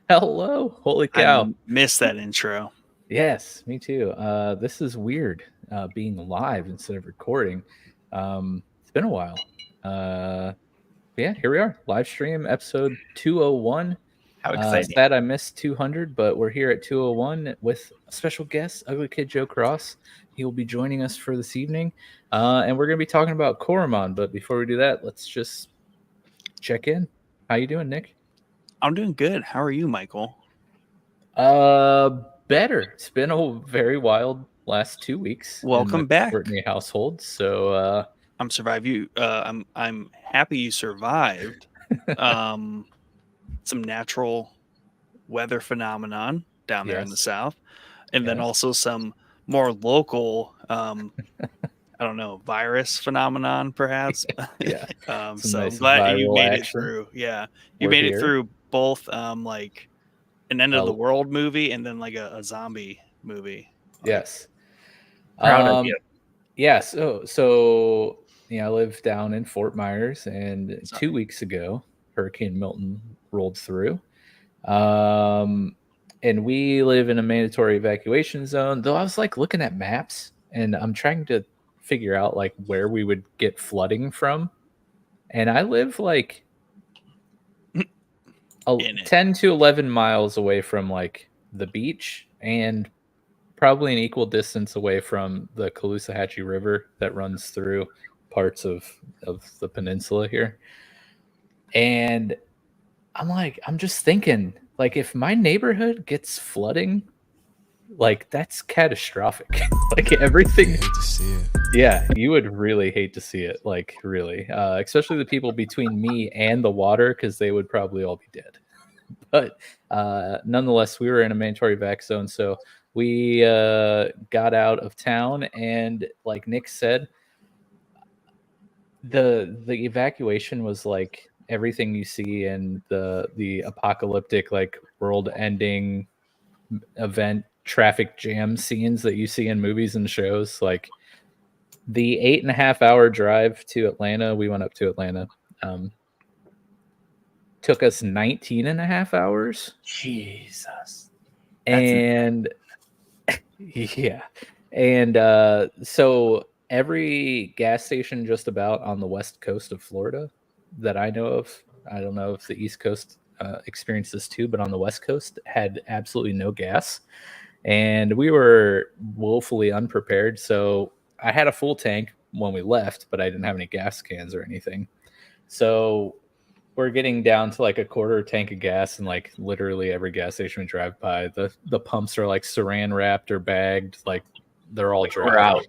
Hello. Holy cow. I missed that intro. Yes, me too. This is weird being live instead of recording. It's been a while. Yeah, here we are. Live stream episode 201. How exciting. Sad I missed 200, but we're here at 201 with a special guest, Ugly Kid Joe Cross. He will be joining us for this evening. And we're going to be talking about Coromon. But before we do that, let's just check in. How you doing, Nick? I'm doing good. How are you, Michael? Better. It's been a very wild last 2 weeks. Welcome back, Courtney household. So I'm I'm happy you survived. Some natural weather phenomenon down there in the south, and then also some more local I don't know, virus phenomenon perhaps. Yeah. So nice I'm glad you made action. it through. Yeah, you made it through both like an end of the world movie and then like a zombie movie. Yes. Proud of you. Yeah, so I live down in Fort Myers, and 2 weeks ago Hurricane Milton rolled through. And we live in a mandatory evacuation zone, though I was like looking at maps and I'm trying to figure out like where we would get flooding from. And I live like 10 to 11 miles away from like the beach and probably an equal distance away from the Caloosahatchee River that runs through parts of the peninsula here. And I'm just thinking, like, if my neighborhood gets flooding, like, that's catastrophic. Like, everything. Hate to see it. Yeah, you would really hate to see it, like, really. Especially the people between me and the water, because they would probably all be dead. But nonetheless, we were in a mandatory vac zone, so we got out of town, and like Nick said, the evacuation was like everything you see in the apocalyptic, like, world-ending event traffic jam scenes that you see in movies and shows. Like, the 8.5-hour drive to Atlanta, we went up to Atlanta, took us 19.5 hours. Jesus. And yeah. And so every gas station just about on the west coast of Florida that I know of, I don't know if the East Coast experienced this too, but on the West Coast had absolutely no gas. And we were woefully unprepared. So I had a full tank when we left, but I didn't have any gas cans or anything. So we're getting down to like a quarter tank of gas, and like literally every gas station we drive by, the pumps are like saran wrapped or bagged, like they're all dry. We're out.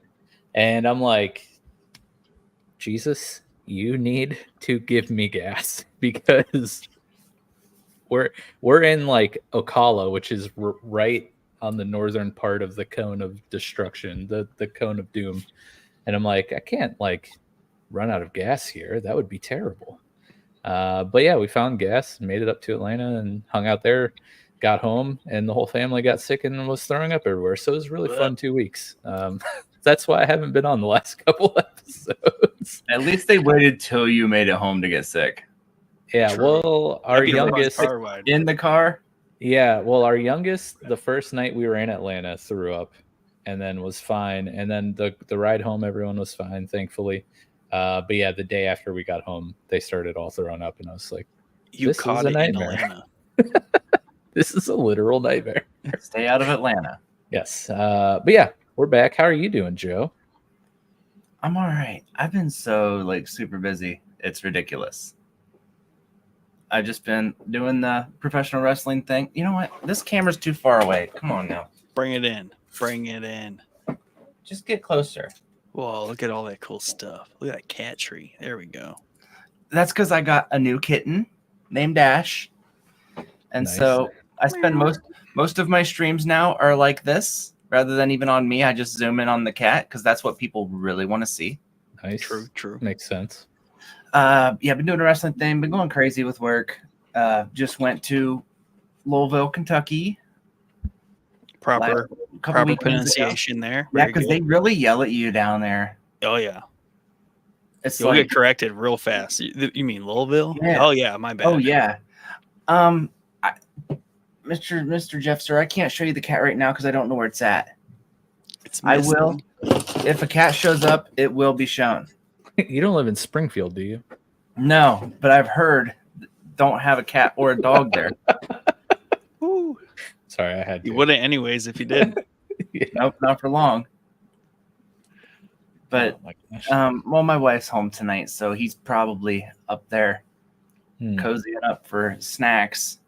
And I'm like, Jesus, you need to give me gas, because we're in like Ocala, which is right on the northern part of the cone of destruction, the cone of doom. And I'm like, I can't like run out of gas here. That would be terrible. But yeah, we found gas and made it up to Atlanta and hung out there, got home, and the whole family got sick and was throwing up everywhere. So it was really fun 2 weeks. That's why I haven't been on the last couple episodes. At least they waited till you made it home to get sick. Yeah, True. well, our youngest In the car? Yeah, well, our youngest, the first night we were in Atlanta, threw up and then was fine. And then the ride home, everyone was fine, thankfully. But yeah, the day after we got home, they started all throwing up, and I was like, You this caught is a it nightmare. in Atlanta. This is a literal nightmare. Stay out of Atlanta. Yes. But yeah, we're back. How are you doing, Joe? I'm all right. I've been so like super busy. It's ridiculous. I've just been doing the professional wrestling thing. You know what? This camera's too far away. Come on now. Bring it in. Bring it in. Just get closer. Whoa, look at all that cool stuff. Look at that cat tree. There we go. That's because I got a new kitten named Ash. And Nice. So I spend most of my streams now are like this. Rather than even on me, I just zoom in on the cat because that's what people really want to see. Nice. True. Makes sense. Yeah, I've been doing a wrestling thing, been going crazy with work. Just went to Louisville, Kentucky. Proper Couple weekends pronunciation ago. there. Yeah, Very because good. they really yell at you down there. Oh yeah. It's You'll like, get corrected real fast. You mean Louisville? Yeah. Oh yeah, my bad. oh yeah. Mr. Jeff, sir, I can't show you the cat right now because I don't know where it's at. I will. If a cat shows up, it will be shown. You don't live in Springfield, do you? No, but I've heard don't have a cat or a dog there. Ooh. Sorry, I had to. You wouldn't anyways if you did. Yeah. Nope, not for long. But Oh my gosh. well, my wife's home tonight, so he's probably up there cozying up for snacks.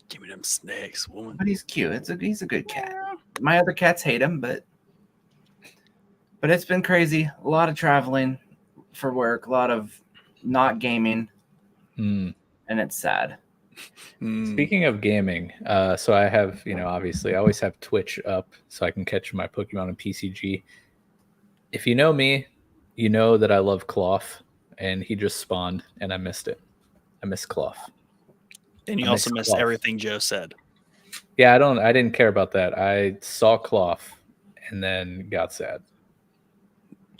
Give me them snakes, woman. But he's cute. He's a good cat. My other cats hate him, but it's been crazy. A lot of traveling for work, a lot of not gaming, and it's sad. Speaking of gaming, so I have, obviously I always have Twitch up so I can catch my Pokemon and PCG. If you know me, you know that I love Cloth, and he just spawned, and I missed it. I miss Cloth. And you also missed everything Joe said. Yeah, I didn't care about that. I saw Cloth and then got sad.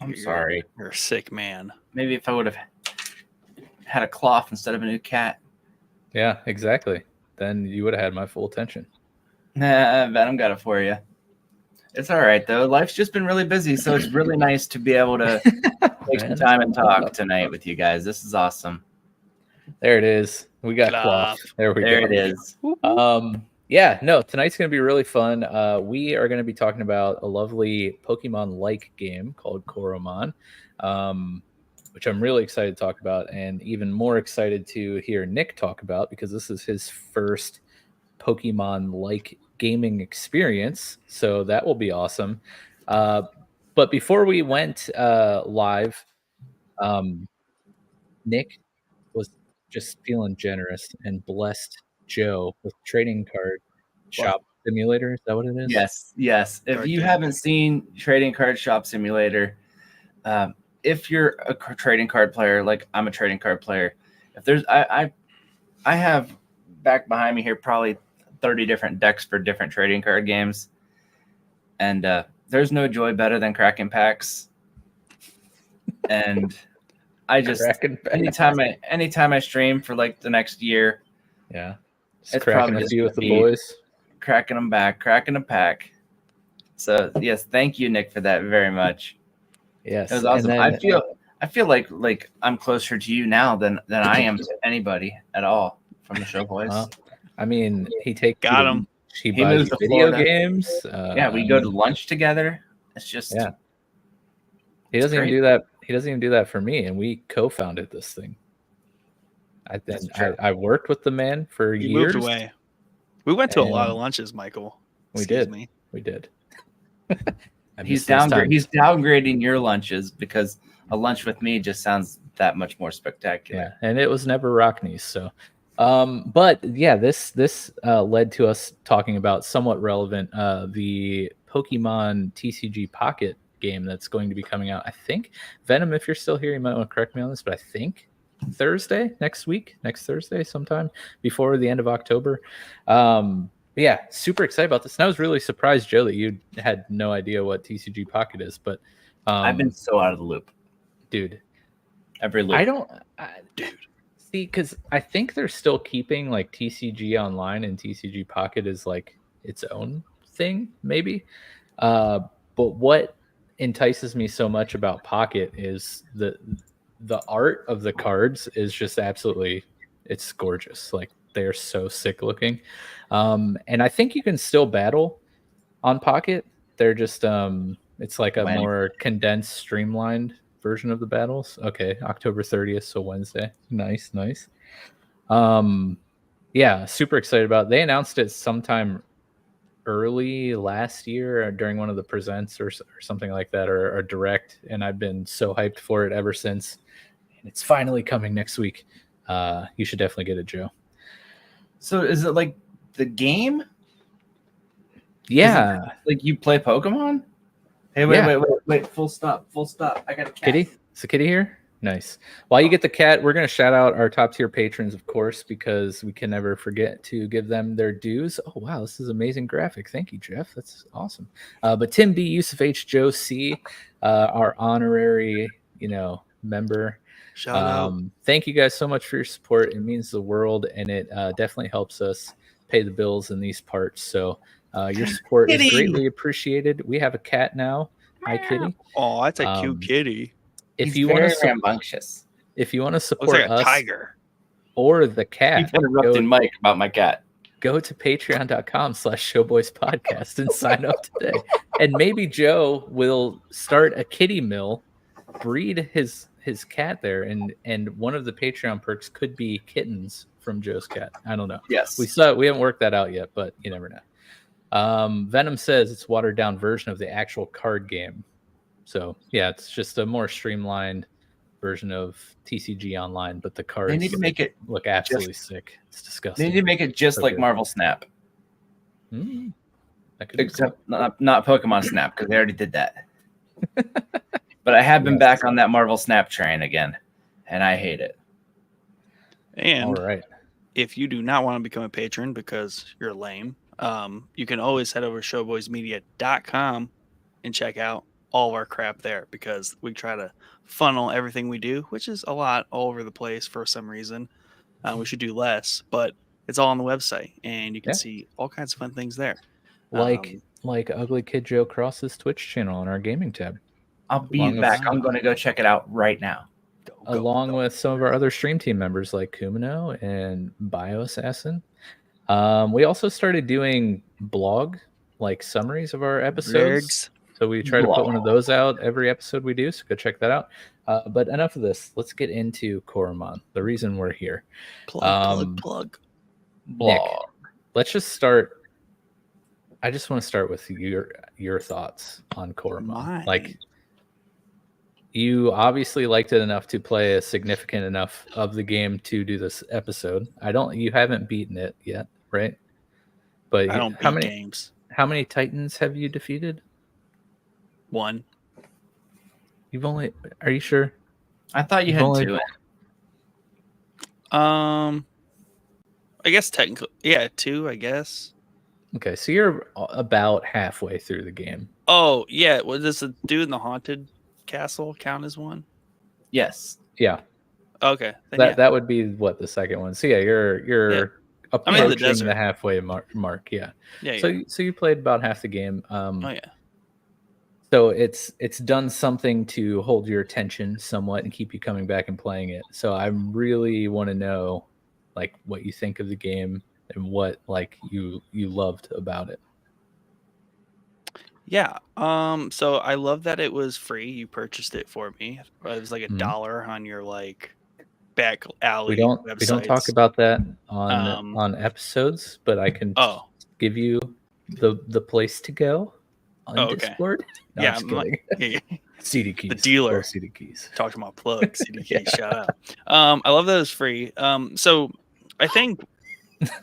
I'm sorry. You're a sick man. Maybe if I would have had a Cloth instead of a new cat. Yeah, exactly. Then you would have had my full attention. Nah, Venom got it for you. It's all right, though. Life's just been really busy, so it's really nice to be able to take some time and talk tonight with you guys. This is awesome. There it is. We got Cloth. There we go. There it is. Yeah, no, tonight's going to be really fun. We are going to be talking about a lovely Pokemon-like game called Coromon, which I'm really excited to talk about, and even more excited to hear Nick talk about because this is his first Pokemon-like gaming experience, so that will be awesome. But before we went live, Nick was just feeling generous and blessed Joe with trading card shop simulator. Is that what it is? Yes. If you haven't seen Trading Card Shop Simulator, if you're a trading card player, like I'm a trading card player, if there's I have back behind me here probably 30 different decks for different trading card games, and there's no joy better than cracking packs. And I just anytime I stream for like the next year, yeah, it's cracking a few with the boys, cracking them back, cracking a pack. So yes, thank you, Nick, for that very much. Yes, it was awesome. I feel like I'm closer to you now than I am to anybody at all from the show boys. I mean, he got him. He buys video games. Yeah, we go to lunch together. It's just He doesn't even do that. He doesn't even do that for me, and we co-founded this thing. I worked with the man for years. Moved away. We went to a lot of lunches, Michael. We did. He's downgrading your lunches because a lunch with me just sounds that much more spectacular. Yeah, and it was never Rockney's. So, but yeah, this led to us talking about somewhat relevant the Pokemon TCG Pocket game that's going to be coming out. I think Venom, if you're still here, you might want to correct me on this, but I think next Thursday, sometime before the end of October. Yeah, super excited about this. And I was really surprised, Joe, that you had no idea what TCG Pocket is, but I've been so out of the loop, dude. Every loop. Dude. See, because I think they're still keeping like TCG Online and TCG Pocket is like its own thing, maybe. But what entices me so much about Pocket is the art of the cards is just absolutely, it's gorgeous. Like they're so sick looking. And I think you can still battle on Pocket. They're just it's like a more condensed, streamlined version of the battles. Okay, October 30th, so Wednesday. Nice. Yeah, super excited about it. They announced it sometime early last year during one of the presents or something like that, or direct, and I've been so hyped for it ever since. And it's finally coming next week. You should definitely get it, Joe. So is it like the game? Yeah. Like you play Pokemon? Hey, wait. Full stop. I got a cat. Kitty? Is a kitty here? Nice. While you get the cat, we're going to shout out our top tier patrons, of course, because we can never forget to give them their dues. Oh, wow. This is amazing graphic. Thank you, Jeff. That's awesome. But Tim B, Yusuf H, Joe C, our honorary, member. Shout out. Thank you guys so much for your support. It means the world, and it definitely helps us pay the bills in these parts. So your support is greatly appreciated. We have a cat now. Hi, Kitty. Oh, that's a cute kitty. If He's you want very to rambunctious. if you want to Looks support like a us tiger. or the cat, Keep interrupting Mike about my cat. go to patreon.com/showboyspodcast and sign up today. And maybe Joe will start a kitty mill, breed his cat there, and one of the Patreon perks could be kittens from Joe's cat. I don't know. Yes. We haven't worked that out yet, but you never know. Venom says it's watered down version of the actual card game. So yeah, it's just a more streamlined version of TCG Online, but the cards They need to make it look absolutely sick. It's disgusting. They need to make it just like Okay. Marvel Snap. That could be Except not Pokemon Snap, because they already did that. But I have been back on that Marvel Snap train again, and I hate it. And all right. if you do not want to become a patron because you're lame, you can always head over to showboysmedia.com and check out all of our crap there, because we try to funnel everything we do, which is a lot all over the place for some reason. We should do less, but it's all on the website, and you can see all kinds of fun things there. Like Ugly Kid Joe Cross's Twitch channel on our gaming tab. I'll be back. I'm going to go check it out right now. Along with some of our other stream team members like Kumino and Bioassassin. We also started doing blog summaries of our episodes. So we try to put one of those out every episode we do. So go check that out. But enough of this. Let's get into Coromon, the reason we're here. Plug. Nick, let's just start. I just want to start with your thoughts on Coromon. Like, you obviously liked it enough to play a significant enough of the game to do this episode. You haven't beaten it yet, right? But I don't beat games. How many Titans have you defeated? 1. Are you sure? I thought you had 2. I guess technically, 2, I guess. Okay, so you're about halfway through the game. Oh, yeah. Well, does the dude in the haunted castle count as 1? Yes. Yeah. Okay. That would be what, the second one. So yeah, you're approaching the halfway mark. Yeah. So you played about half the game. So it's done something to hold your attention somewhat and keep you coming back and playing it. So I really want to know what you think of the game and what you loved about it. Yeah. So I love that it was free. You purchased it for me. It was like $1 on your back alley. We don't talk about that on episodes, but I can give you the place to go on Discord. No, yeah, I'm just kidding. CD keys. The dealer. CD keys. Talking about plug CD keys. Shout out. I love that it's free. So I think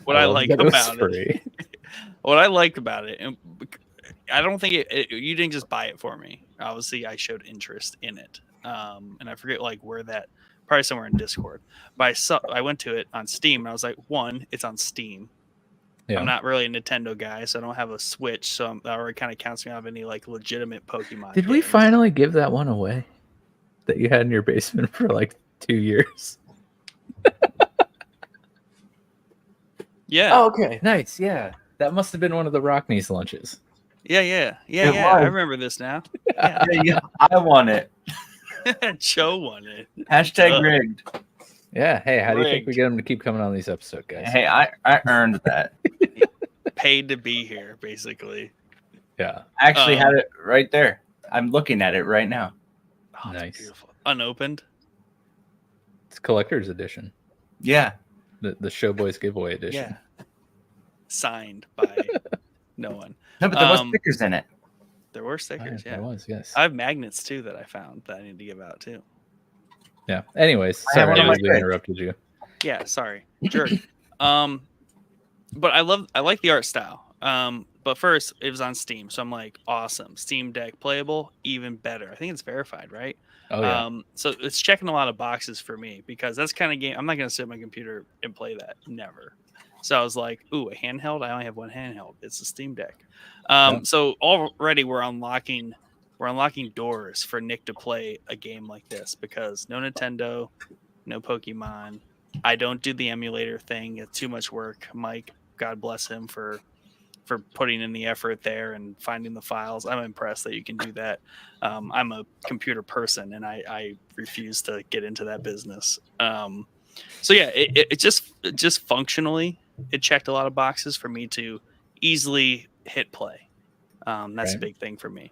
what I like about it, what I liked about it, and I don't think you didn't just buy it for me. Obviously, I showed interest in it, and I forget where that, probably somewhere in Discord. But I went to it on Steam, and I was like, one, it's on Steam. Yeah. I'm not really a Nintendo guy, so I don't have a Switch, so that already kind of counts me out of any legitimate Pokemon. Did we finally give that one away that you had in your basement for 2 years? Yeah. Oh, okay. Nice. Yeah. That must have been one of the Rockneys lunches. Yeah. I remember this now. Yeah. I won it. Joe won it. # rigged. Yeah. Hey, how do you think we get him to keep coming on these episodes, guys? Hey, I earned that. Paid to be here, basically. Yeah. I actually had it right there. I'm looking at it right now. Oh, nice. Beautiful. Unopened. It's collector's edition. Yeah. The Showboys giveaway edition. Yeah. Signed by no one. No, but there was stickers in it. There were stickers, There was, yes. I have magnets too that I found that I need to give out too. Yeah. Anyways, sorry I interrupted you. Yeah, sorry. Jerk. But I like the art style. But first it was on Steam, so I'm like, awesome. Steam Deck playable, even better. I think it's verified, right? Oh yeah. So it's checking a lot of boxes for me, because that's the kind of game I'm not gonna sit at my computer and play that. Never. So I was like, ooh, a handheld? I only have one handheld. It's a Steam Deck. So already we're unlocking doors for Nick to play a game like this, because no Nintendo, no Pokemon. I don't do the emulator thing. It's too much work. Mike God bless him for putting in the effort there and finding the files. I'm impressed that you can do that. I'm a computer person, and I refuse to get into that business. So yeah, it just functionally, it checked a lot of boxes for me to easily hit play. That's a big thing for me.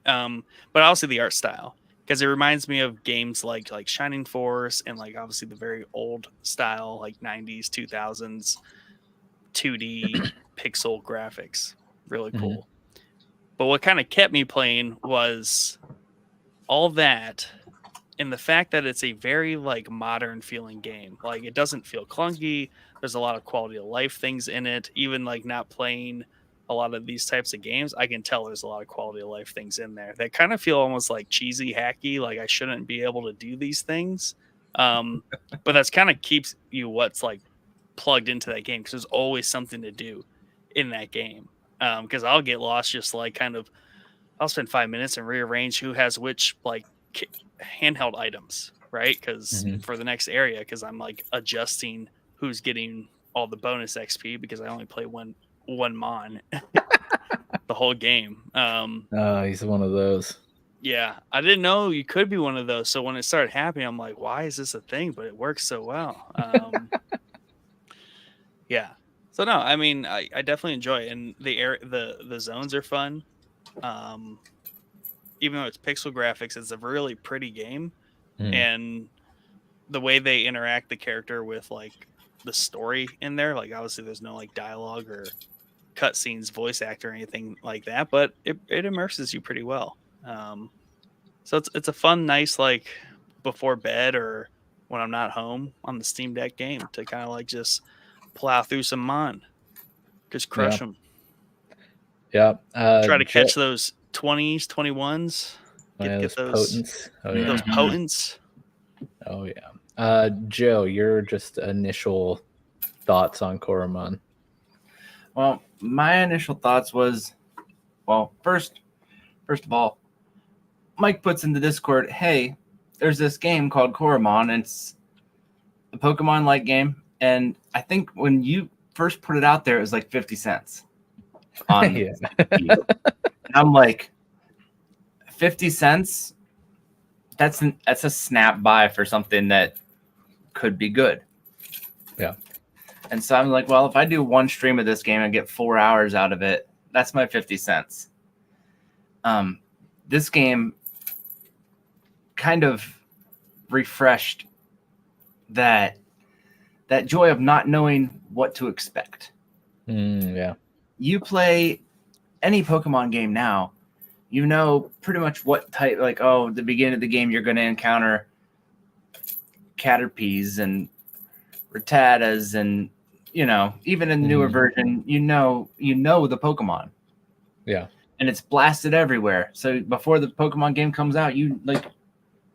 But also the art style, because it reminds me of games like Shining Force and like obviously the very old style, like 90s, 2000s 2D pixel graphics. Really cool. But what kind of kept me playing was all that, and the fact that it's a very like modern feeling game. Like it doesn't feel clunky. There's a lot of quality of life things in it. Even like not playing a lot of these types of games, I can tell there's a lot of quality of life things in there that kind of feel almost like cheesy, hacky. Like I shouldn't be able to do these things. But that's kind of keeps you what's like plugged into that game, because there's always something to do in that game. Because I'll get lost just like I'll spend 5 minutes and rearrange who has which like handheld items, right? Because for the next area, because I'm like adjusting who's getting all the bonus XP, because I only play one mon the whole game. He's one of those. Yeah, I didn't know you could be one of those. So when it started happening, I'm like, why is this a thing? But it works so well. Yeah. So no, I mean, I definitely enjoy it, and the zones are fun. Even though it's pixel graphics, it's a really pretty game, and the way they interact the character with like the story in there, like obviously there's no like dialogue or cutscenes, voice actor or anything like that, but it immerses you pretty well. So it's a fun, nice like before bed or when I'm not home on the Steam Deck game to kind of like just plow through some mon, just crush them. Yeah. Try to catch those 20s, 21s. Get those potents. Those potents. Oh yeah. Joe, your just initial thoughts on Coromon. Well, my initial thoughts was, well, first of all, Mike puts in the Discord, hey, there's this game called Coromon, and it's a Pokemon-like game. And I think when you first put it out there, it was like 50 cents. On and I'm like, 50 cents? That's a snap buy for something that could be good. Yeah. And so I'm like, well, if I do one stream of this game and get 4 hours out of it, that's my 50 cents. This game kind of refreshed that joy of not knowing what to expect. Yeah. You play any Pokemon game now, you know pretty much what type, like, the beginning of the game, you're going to encounter Caterpies and Rattatas, and, even in the newer version, you know the Pokemon. Yeah. And it's blasted everywhere. So before the Pokemon game comes out, you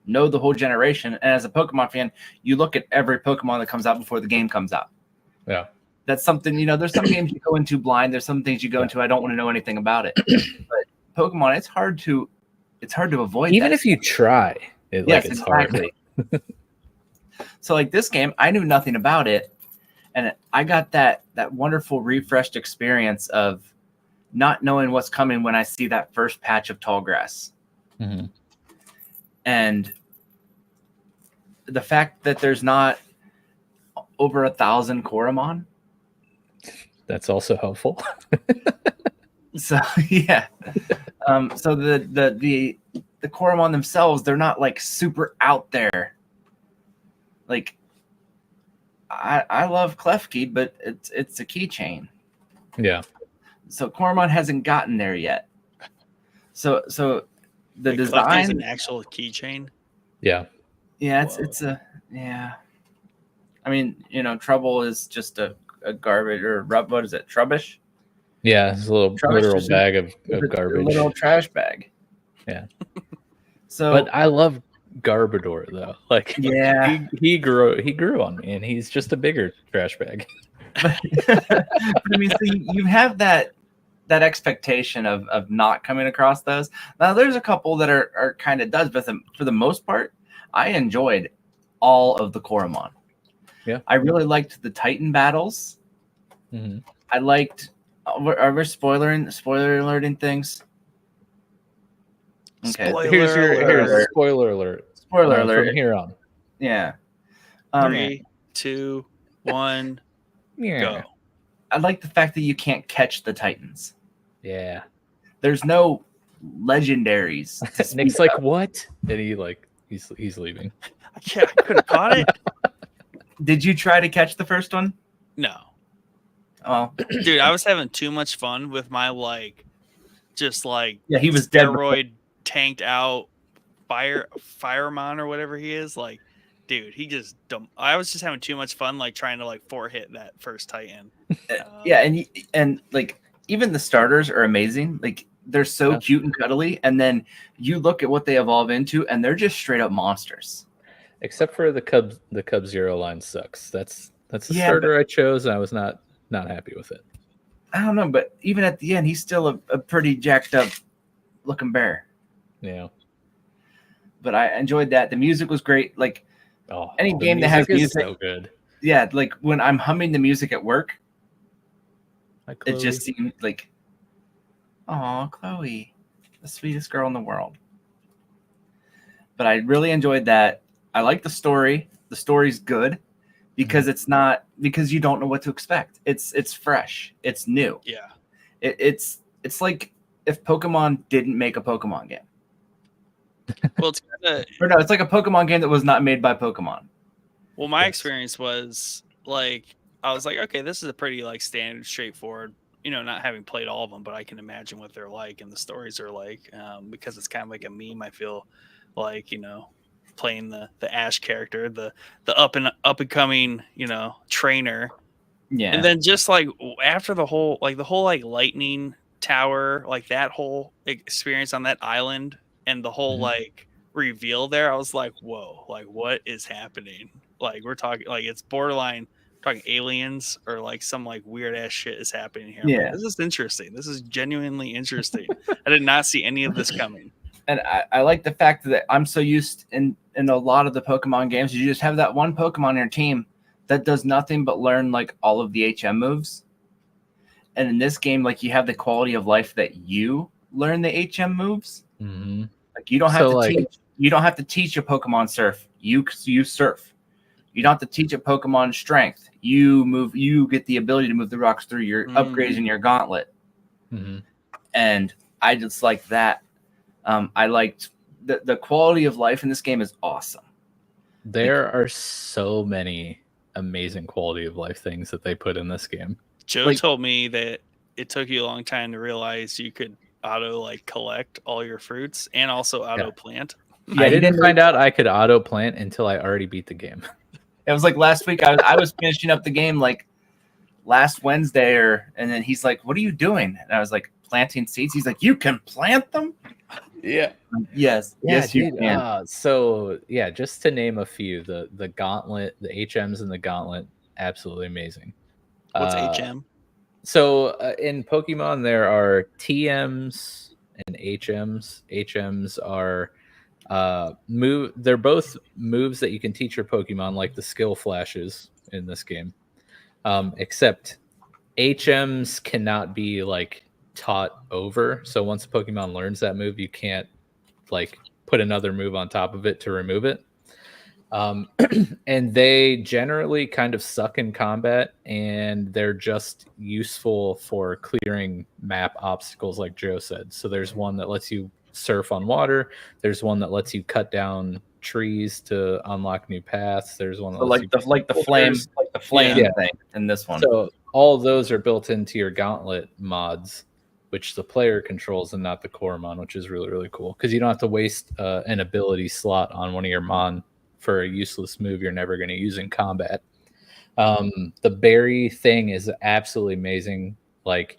know the whole generation. And as a Pokemon fan, you look at every Pokemon that comes out before the game comes out. Yeah. That's something, there's some games you go into blind. There's some things you go into, I don't want to know anything about it. But Pokemon, it's hard to avoid. Even if you try, it's hard. So like this game, I knew nothing about it. And I got that wonderful refreshed experience of not knowing what's coming when I see that first patch of tall grass. And the fact that there's not over 1,000 Coromon. That's also helpful. So yeah. So the Coromon themselves, they're not like super out there. Like I love Klefki, but it's a keychain. Yeah. So Coromon hasn't gotten there yet. So the design is an actual keychain. Yeah. Yeah, it's a yeah. I mean, Trouble is just a garbage, or what is it? Trubbish? Yeah, it's a little literal bag of garbage. A little trash bag. Yeah. So, but I love Garbodor though. Like, yeah, he grew on me, and he's just a bigger trash bag. But I mean, so you have that expectation of not coming across those. Now, there's a couple that are kind of duds, but for the most part, I enjoyed all of the Coromon. Yeah, I really liked the Titan battles. Mhm. I liked. Are we spoiler alerting things? Okay. Spoiler Spoiler alert. Spoiler alert. From here on. Yeah. 3, 2, 1, Yeah. go. I like the fact that you can't catch the Titans. Yeah. There's no legendaries. Nick's like, what? And he's leaving. I couldn't have caught it. Did you try to catch the first one? No. Oh, Dude, I was having too much fun with my yeah, he was dead. steroid tanked out fireman or whatever he is. Like, dude, he just dumb. I was just having too much fun, like trying to like 4-hit that first Titan. Yeah, and like even the starters are amazing. Like they're so cute and cuddly, and then you look at what they evolve into, and they're just straight up monsters. Except for the Cub Zero line sucks. That's the starter I chose, and I was not happy with it. I don't know, but even at the end, he's still a pretty jacked up looking bear. Yeah. But I enjoyed that. The music was great. Like any game that has music, so good. Yeah, like when I'm humming the music at work, Like it just seemed like, oh, Chloe, the sweetest girl in the world. But I really enjoyed that. I like the story. The story's good because it's not because you don't know what to expect. It's fresh. It's new. Yeah. It's like if Pokemon didn't make a Pokemon game. Well, it's kinda, Or no, it's like a Pokemon game that was not made by Pokemon. well, my experience was like I was like, okay, this is a pretty like standard, straightforward. You know, not having played all of them, but I can imagine what they're like and the stories are like because it's kind of like a meme. I feel like playing the Ash character, the up and coming trainer, Yeah, and then just like after the whole lightning tower, like that whole experience on that island and the whole like reveal there, I was like, whoa, like what is happening? Like we're talking like it's borderline talking aliens or like some like weird ass shit is happening here. Yeah. Like, this is interesting. This is genuinely interesting. I did not see any of this coming. and I like the fact that I'm so used in a lot of the Pokemon games, you just have that one Pokemon on your team that does nothing but learn like all of the HM moves. And in this game, like you have the quality of life that you learn the HM moves. Mm-hmm. Like you don't have to teach. You don't have to teach a Pokemon surf. You surf. You don't have to teach a Pokemon strength. You move. You get the ability to move the rocks through your upgrades in your gauntlet. Mm-hmm. And I just like that. I liked the quality of life in this game is awesome. There are so many amazing quality of life things that they put in this game. Joe told me that it took you a long time to realize you could auto like collect all your fruits and also auto plant. Yeah, I didn't find out I could auto plant until I already beat the game. It was like last week. I was finishing up the game like last Wednesday, and then he's like, "What are you doing?" And I was like, "Planting seeds." He's like, "You can plant them?" Yeah. Yes. Yeah, yes, you can. So yeah, just to name a few, the gauntlet, the HMs in the gauntlet, absolutely amazing. What's HM? So in Pokemon, there are TMs and HMs. HMs are they're both moves that you can teach your Pokemon, like the skill flashes in this game. Except HMs cannot be like taught over. So once a Pokemon learns that move, you can't like put another move on top of it to remove it. And they generally kind of suck in combat, and they're just useful for clearing map obstacles, like Joe said. So there's one that lets you surf on water. There's one that lets you cut down trees to unlock new paths. There's one that lets the flame thing in this one. So all of those are built into your gauntlet mods, which the player controls and not the Coromon, which is really, really cool because you don't have to waste an ability slot on one of your Mon for a useless move you're never going to use in combat. The berry thing is absolutely amazing. Like,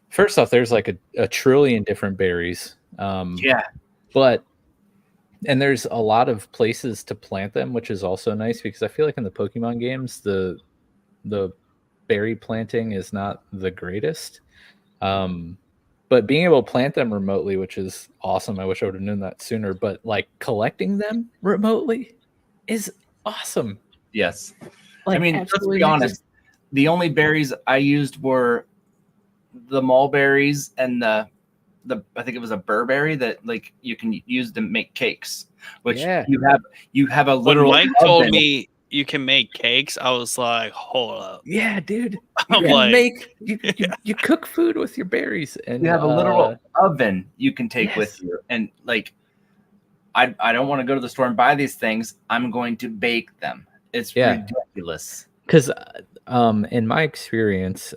first off, there's like a trillion different berries. But there's a lot of places to plant them, which is also nice because I feel like in the Pokemon games, the berry planting is not the greatest. But being able to plant them remotely, which is awesome. I wish I would have known that sooner. But like collecting them remotely is awesome. Yes. Like, I mean, let's be honest. the only berries I used were the mulberries and the I think it was a burberry that like you can use to make cakes, which you have a When literal Mike told oven. me you can make cakes, I was like, hold up. Yeah, dude. You I'm can like, make you cook food with your berries, and You have a literal oven you can take with you, and like I don't want to go to the store and buy these things. I'm going to bake them. It's ridiculous. Because in my experience,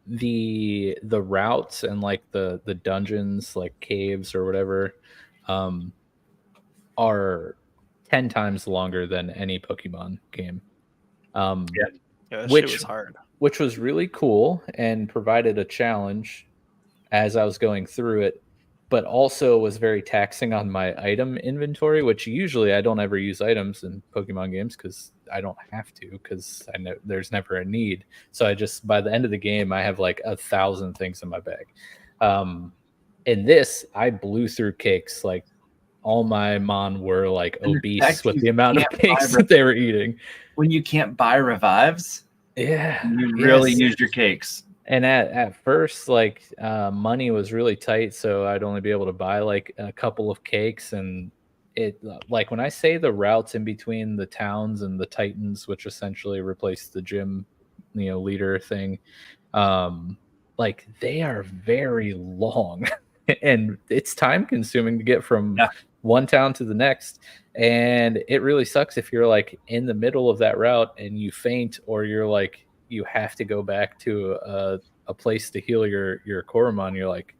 the routes and like the dungeons, like caves or whatever, are 10 times longer than any Pokemon game. that shit was hard. Which was really cool and provided a challenge as I was going through it, but also was very taxing on my item inventory, which usually I don't ever use items in Pokemon games because I don't have to, because I know there's never a need. So I just, by the end of the game, I have like 1,000 things in my bag. In this, I blew through cakes. Like all my Mon were like obese with the amount of cakes that they were eating. When you can't buy revives, you really use your cakes. And at first, like money was really tight, so I'd only be able to buy like a couple of cakes. And it, like when I say the routes in between the towns and the Titans, which essentially replaced the gym, leader thing, like they are very long, and it's time consuming to get from one town to the next. And it really sucks if you're like in the middle of that route and you faint, or you're like, you have to go back to a place to heal your Coromon. You're like,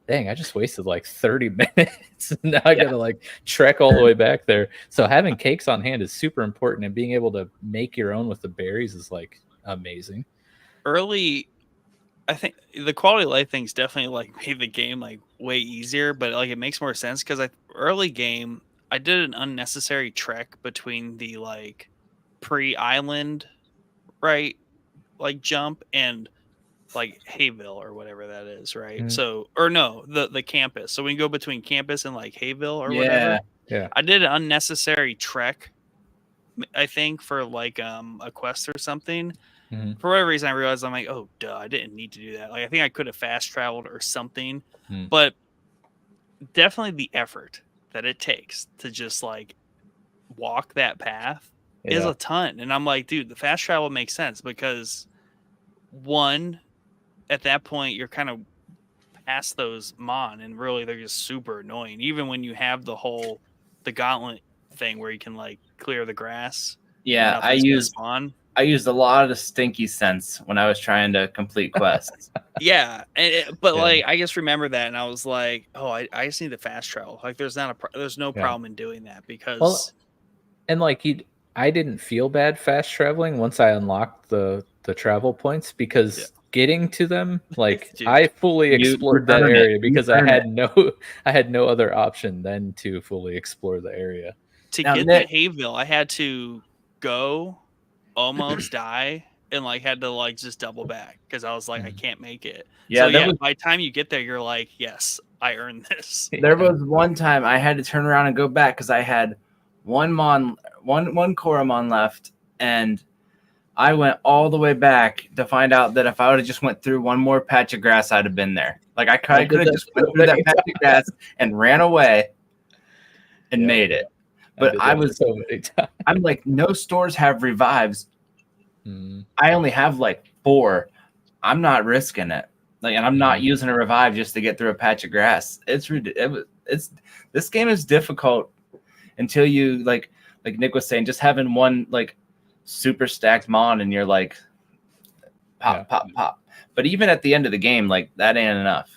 dang, I just wasted like 30 minutes. Now I gotta like trek all the way back there. So having cakes on hand is super important, and being able to make your own with the berries is like amazing. Early, I think the quality of life things definitely like made the game like way easier, but like it makes more sense because early game I did an unnecessary trek between the like pre-island, right? Like jump and like Hayville or whatever that is, right? Mhm. So, or no, the campus. So we can go between campus and like Hayville or whatever. Yeah. I did an unnecessary trek, I think, for like a quest or something. Mhm. For whatever reason, I realized I'm like, oh, duh, I didn't need to do that. Like, I think I could have fast traveled or something, but definitely the effort that it takes to just like walk that path is a ton. And I'm like, dude, the fast travel makes sense because one, at that point, you're kind of past those Mon, and really they're just super annoying. Even when you have the gauntlet thing where you can like clear the grass. Yeah, I used a lot of the stinky sense when I was trying to complete quests. But like I just remember that, and I was like, oh, I just need the fast travel. Like there's no problem in doing that because and like I didn't feel bad fast traveling once I unlocked the travel points, because getting to them, like I fully explored that area because I had no other option than to fully explore the area. To get to Hayville, I had to go, almost die, and like had to like just double back because I was like, I can't make it. By the time you get there, you're like, yes, I earned this. There was one time I had to turn around and go back because I had one Coromon left, and I went all the way back to find out that if I would have just went through one more patch of grass, I'd have been there. Like I could have just went through that patch of grass and ran away and made it. But I'm like, no stores have revives. I only have like 4. I'm not risking it. Like, and I'm not using a revive just to get through a patch of grass. This game is difficult until you like Nick was saying, just having one like super stacked Mon and you're like pop. But even at the end of the game, like that ain't enough.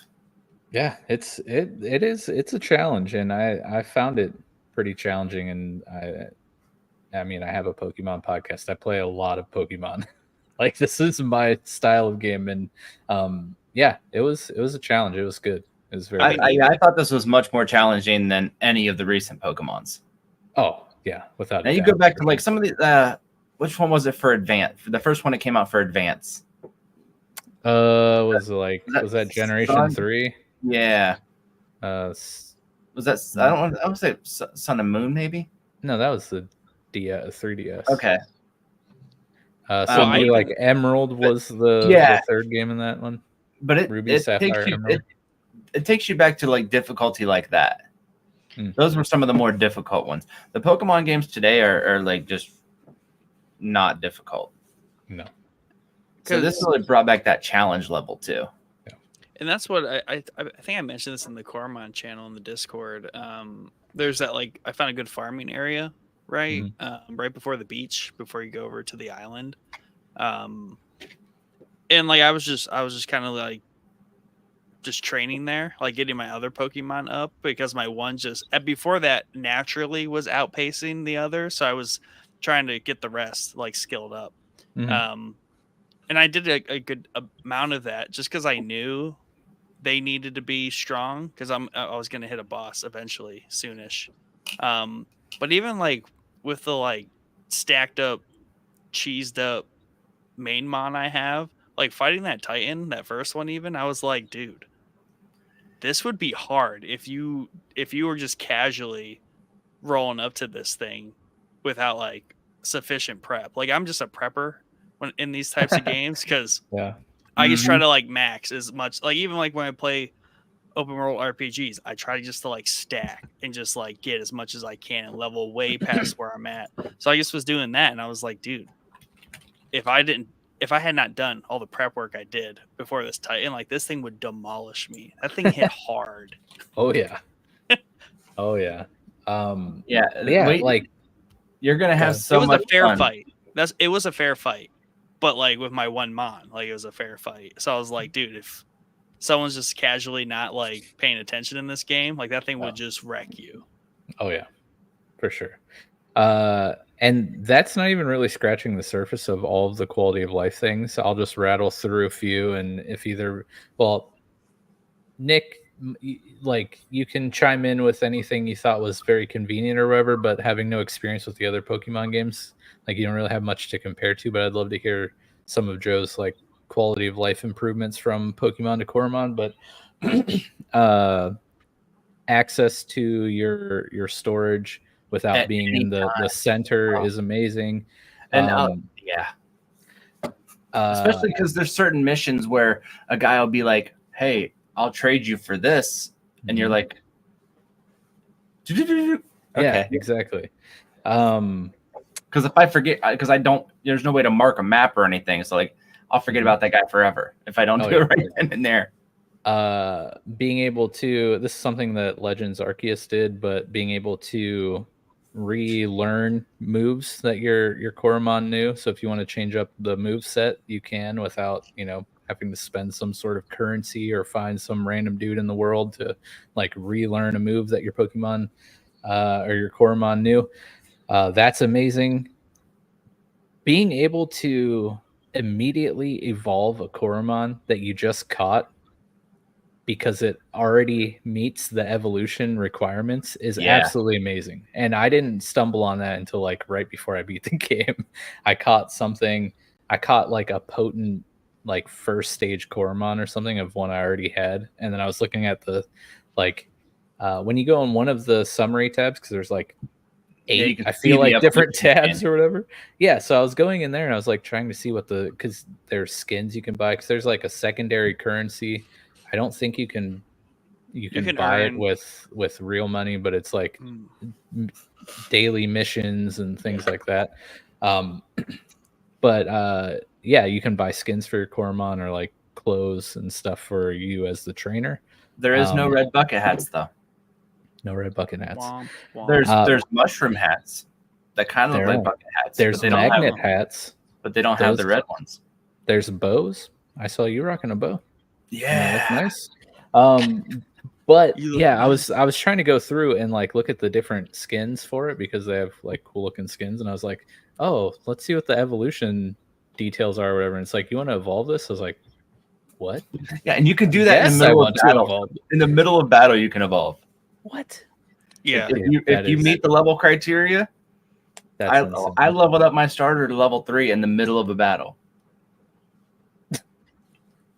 Yeah, it's a challenge, and I found it pretty challenging. And I mean, I have a Pokemon podcast. I play a lot of Pokemon. Like this is my style of game, and it was a challenge. It was good. It was very. I thought this was much more challenging than any of the recent Pokemons. Oh yeah, without. Now you go back to like some of the. Which one was it for Advance? The first one that came out for Advance. Was that Generation 3? Yeah. Was that? I don't want. I would say Sun and Moon, maybe. No, that was the 3DS. Okay. So maybe like Emerald was the third game in that one. But Ruby, Sapphire, Emerald. It takes you back to like difficulty like that. Those were some of the more difficult ones. The Pokemon games today are like just not difficult. No. So this really brought back that challenge level too. Yeah. And that's what I think I mentioned this in the Coromon channel in the Discord. There's that like I found a good farming area, right? Right before the beach, before you go over to the island. And like I was just kind of like just training there, like getting my other Pokemon up because my one just before that naturally was outpacing the other, so I was trying to get the rest like skilled up. And I did a good amount of that just because I knew they needed to be strong because I was going to hit a boss eventually soonish. But even like with the like stacked up, cheesed up main mon I have, like fighting that Titan, that first one, even I was like, dude, this would be hard if you were just casually rolling up to this thing without like sufficient prep. Like I'm just a prepper when in these types of games because I just try to like max as much. Like even like when I play open world RPGs, I try just to like stack and just like get as much as I can and level way past where I'm at. So I just was doing that, and I was like, dude, if I had not done all the prep work I did before this Titan, like this thing would demolish me. That thing hit hard. Oh yeah. Oh yeah. Like you're gonna have so much. It was a fair fun. fight. It was a fair fight, but like with my one mon, like it was a fair fight. So I was like, dude, if someone's just casually not like paying attention in this game, like that thing would just wreck you. Oh yeah, for sure. And that's not even really scratching the surface of all of the quality of life things. I'll just rattle through a few, and if Nick, like you can chime in with anything you thought was very convenient or whatever, but having no experience with the other Pokemon games, like you don't really have much to compare to. But I'd love to hear some of Joe's like quality of life improvements from Pokemon to Coromon. But access to your storage without At being in the center is amazing. And especially because there's certain missions where a guy will be like, hey, I'll trade you for this, and you're like, okay. Yeah, exactly. Because if I forget, because I don't, there's no way to mark a map or anything, so like I'll forget about that guy forever if I don't do it right then and there. Being able to, this is something that Legends Arceus did, but being able to relearn moves that your Coromon knew. So if you want to change up the move set, you can without, having to spend some sort of currency or find some random dude in the world to like relearn a move that your Pokemon or your Coromon knew. That's amazing. Being able to immediately evolve a Coromon that you just caught because it already meets the evolution requirements is absolutely amazing. And I didn't stumble on that until like right before I beat the game. I caught like a potent like first stage Coromon or something of one I already had. And then I was looking at the like when you go on one of the summary tabs, because there's like 8, I feel like different tabs or whatever. Yeah, so I was going in there and I was like trying to see what because there's skins you can buy, because there's like a secondary currency. I don't think you can buy it with real money, but it's like daily missions and things like that. But you can buy skins for your Coromon or like clothes and stuff for you as the trainer. There is no red bucket hats though. No red bucket hats. Womp, womp. There's mushroom hats that kind of look like bucket hats. There's magnet hats, but they don't have the red ones. There's bows. I saw you rocking a bow. Yeah, nice. But yeah, I was trying to go through and like look at the different skins for it because they have like cool looking skins, and I was like, oh, let's see what the evolution details are or whatever. And it's like, you want to evolve this? I was like, what? Yeah, and you can do that in the middle of battle. In the middle of battle, you can evolve. What? Yeah. If you meet the level criteria, I leveled up my starter to level 3 in the middle of a battle.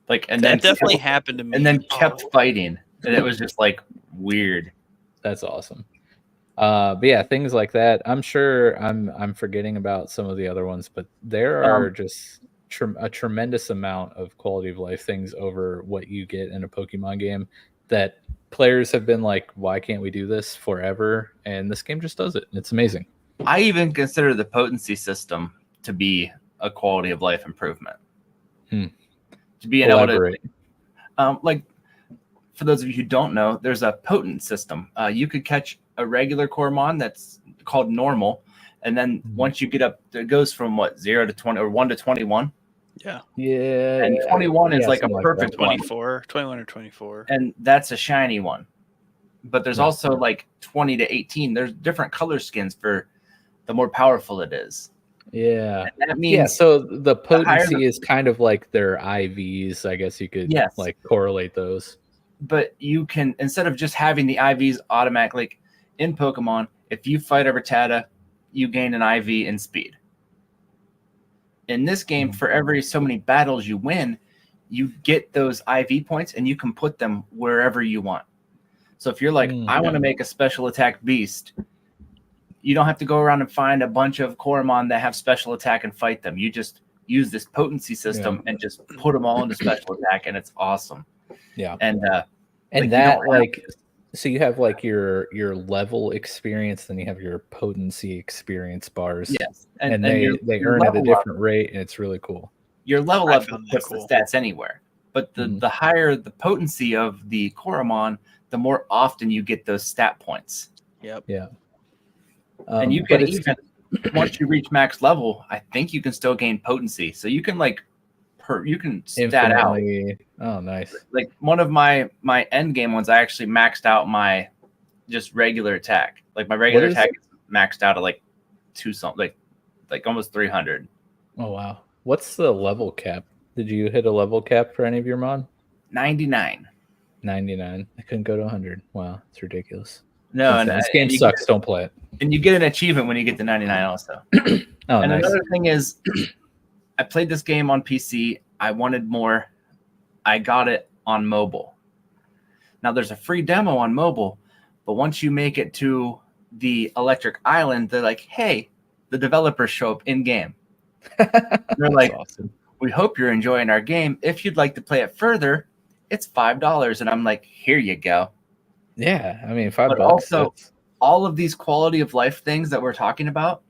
Like, and that definitely happened to me. And then kept fighting, and it was just like weird. That's awesome. But yeah, things like that. I'm sure I'm forgetting about some of the other ones, but there are just a tremendous amount of quality of life things over what you get in a Pokemon game that players have been like, why can't we do this forever? And this game just does it. It's amazing. I even consider the potency system to be a quality of life improvement. To be able to, like, for those of you who don't know, there's a potent system. You could catch a regular Coromon that's called normal, and then once you get up, it goes from 0 to 20 or 1 to 21. Yeah. And 21 is like a perfect 24, 21 or 24. And that's a shiny one. But there's also like 20 to 18. There's different color skins for the more powerful it is. Yeah. And that means so the potency is kind of like their IVs. I guess you could like correlate those. But you can, instead of just having the IVs automatically, like in Pokemon, if you fight a Rattata, you gain an IV in speed. In this game, for every so many battles you win, you get those IV points and you can put them wherever you want. So if you're like, I want to make a special attack beast, you don't have to go around and find a bunch of Coromon that have special attack and fight them. You just use this potency system and just put them all into special attack, and it's awesome. Yeah. And like that, like, so you have like your level experience, then you have your potency experience bars. Yes. And they earn at a different rate, and it's really cool. Your level up puts the stats anywhere. But the higher the potency of the Coromon, the more often you get those stat points. Yep. Yeah. And you can even, once you reach max level, I think you can still gain potency. So you can like, you can stat out. Oh, nice. Like one of my end game ones, I actually maxed out my just regular attack. Like my regular attack is maxed out at like like almost 300. Oh wow. What's the level cap? Did you hit a level cap for any of your mon? 99. 99. I couldn't go to 100. Wow, it's ridiculous. No, and this game sucks. Don't play it. And you get an achievement when you get to 99 also. And nice. Another thing is, I played this game on PC. I wanted more. I got it on mobile. Now there's a free demo on mobile, but once you make it to the Electric Island, they're like, hey, the developers show up in game. They're like, awesome. We hope you're enjoying our game. If you'd like to play it further, it's $5. And I'm like, here you go. Yeah, I mean, $5. Also, all of these quality of life things that we're talking about